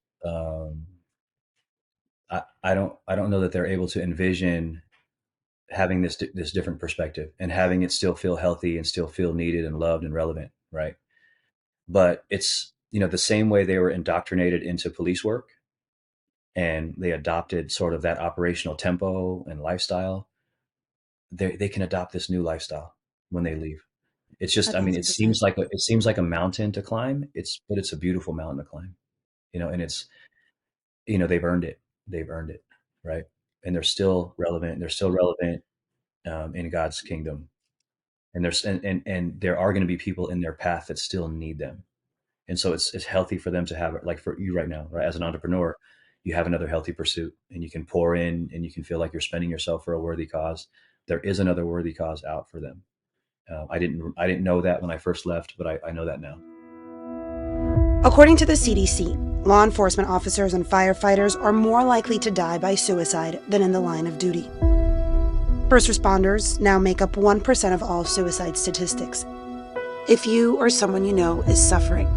D: I don't know that they're able to envision having this different perspective and having it still feel healthy and still feel needed and loved and relevant, right? But it's, the same way they were indoctrinated into police work, and they adopted sort of that operational tempo and lifestyle, they can adopt this new lifestyle when they leave. It's just, I mean,
A: 1,000%.
D: it seems like a mountain to climb. But it's a beautiful mountain to climb, and it's, they've earned it. They've earned it. Right. And they're still relevant. They're still relevant in God's kingdom. And and there are going to be people in their path that still need them. And so it's healthy for them to have it, like for you right now, right? As an entrepreneur, you have another healthy pursuit, and you can pour in, and you can feel like you're spending yourself for a worthy cause. There is another worthy cause out for them. I didn't know that when I first left, but I know that now.
A: According to the CDC, law enforcement officers and firefighters are more likely to die by suicide than in the line of duty. First responders now make up 1% of all suicide statistics. If you or someone you know is suffering,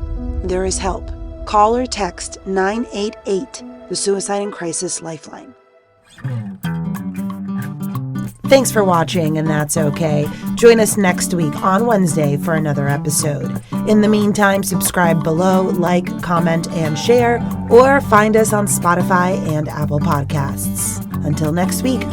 A: there is help. Call or text 988, the Suicide and Crisis Lifeline. Thanks for watching, and that's okay. Join us next week on Wednesday for another episode. In the meantime, subscribe below, like, comment, and share, or find us on Spotify and Apple Podcasts. Until next week.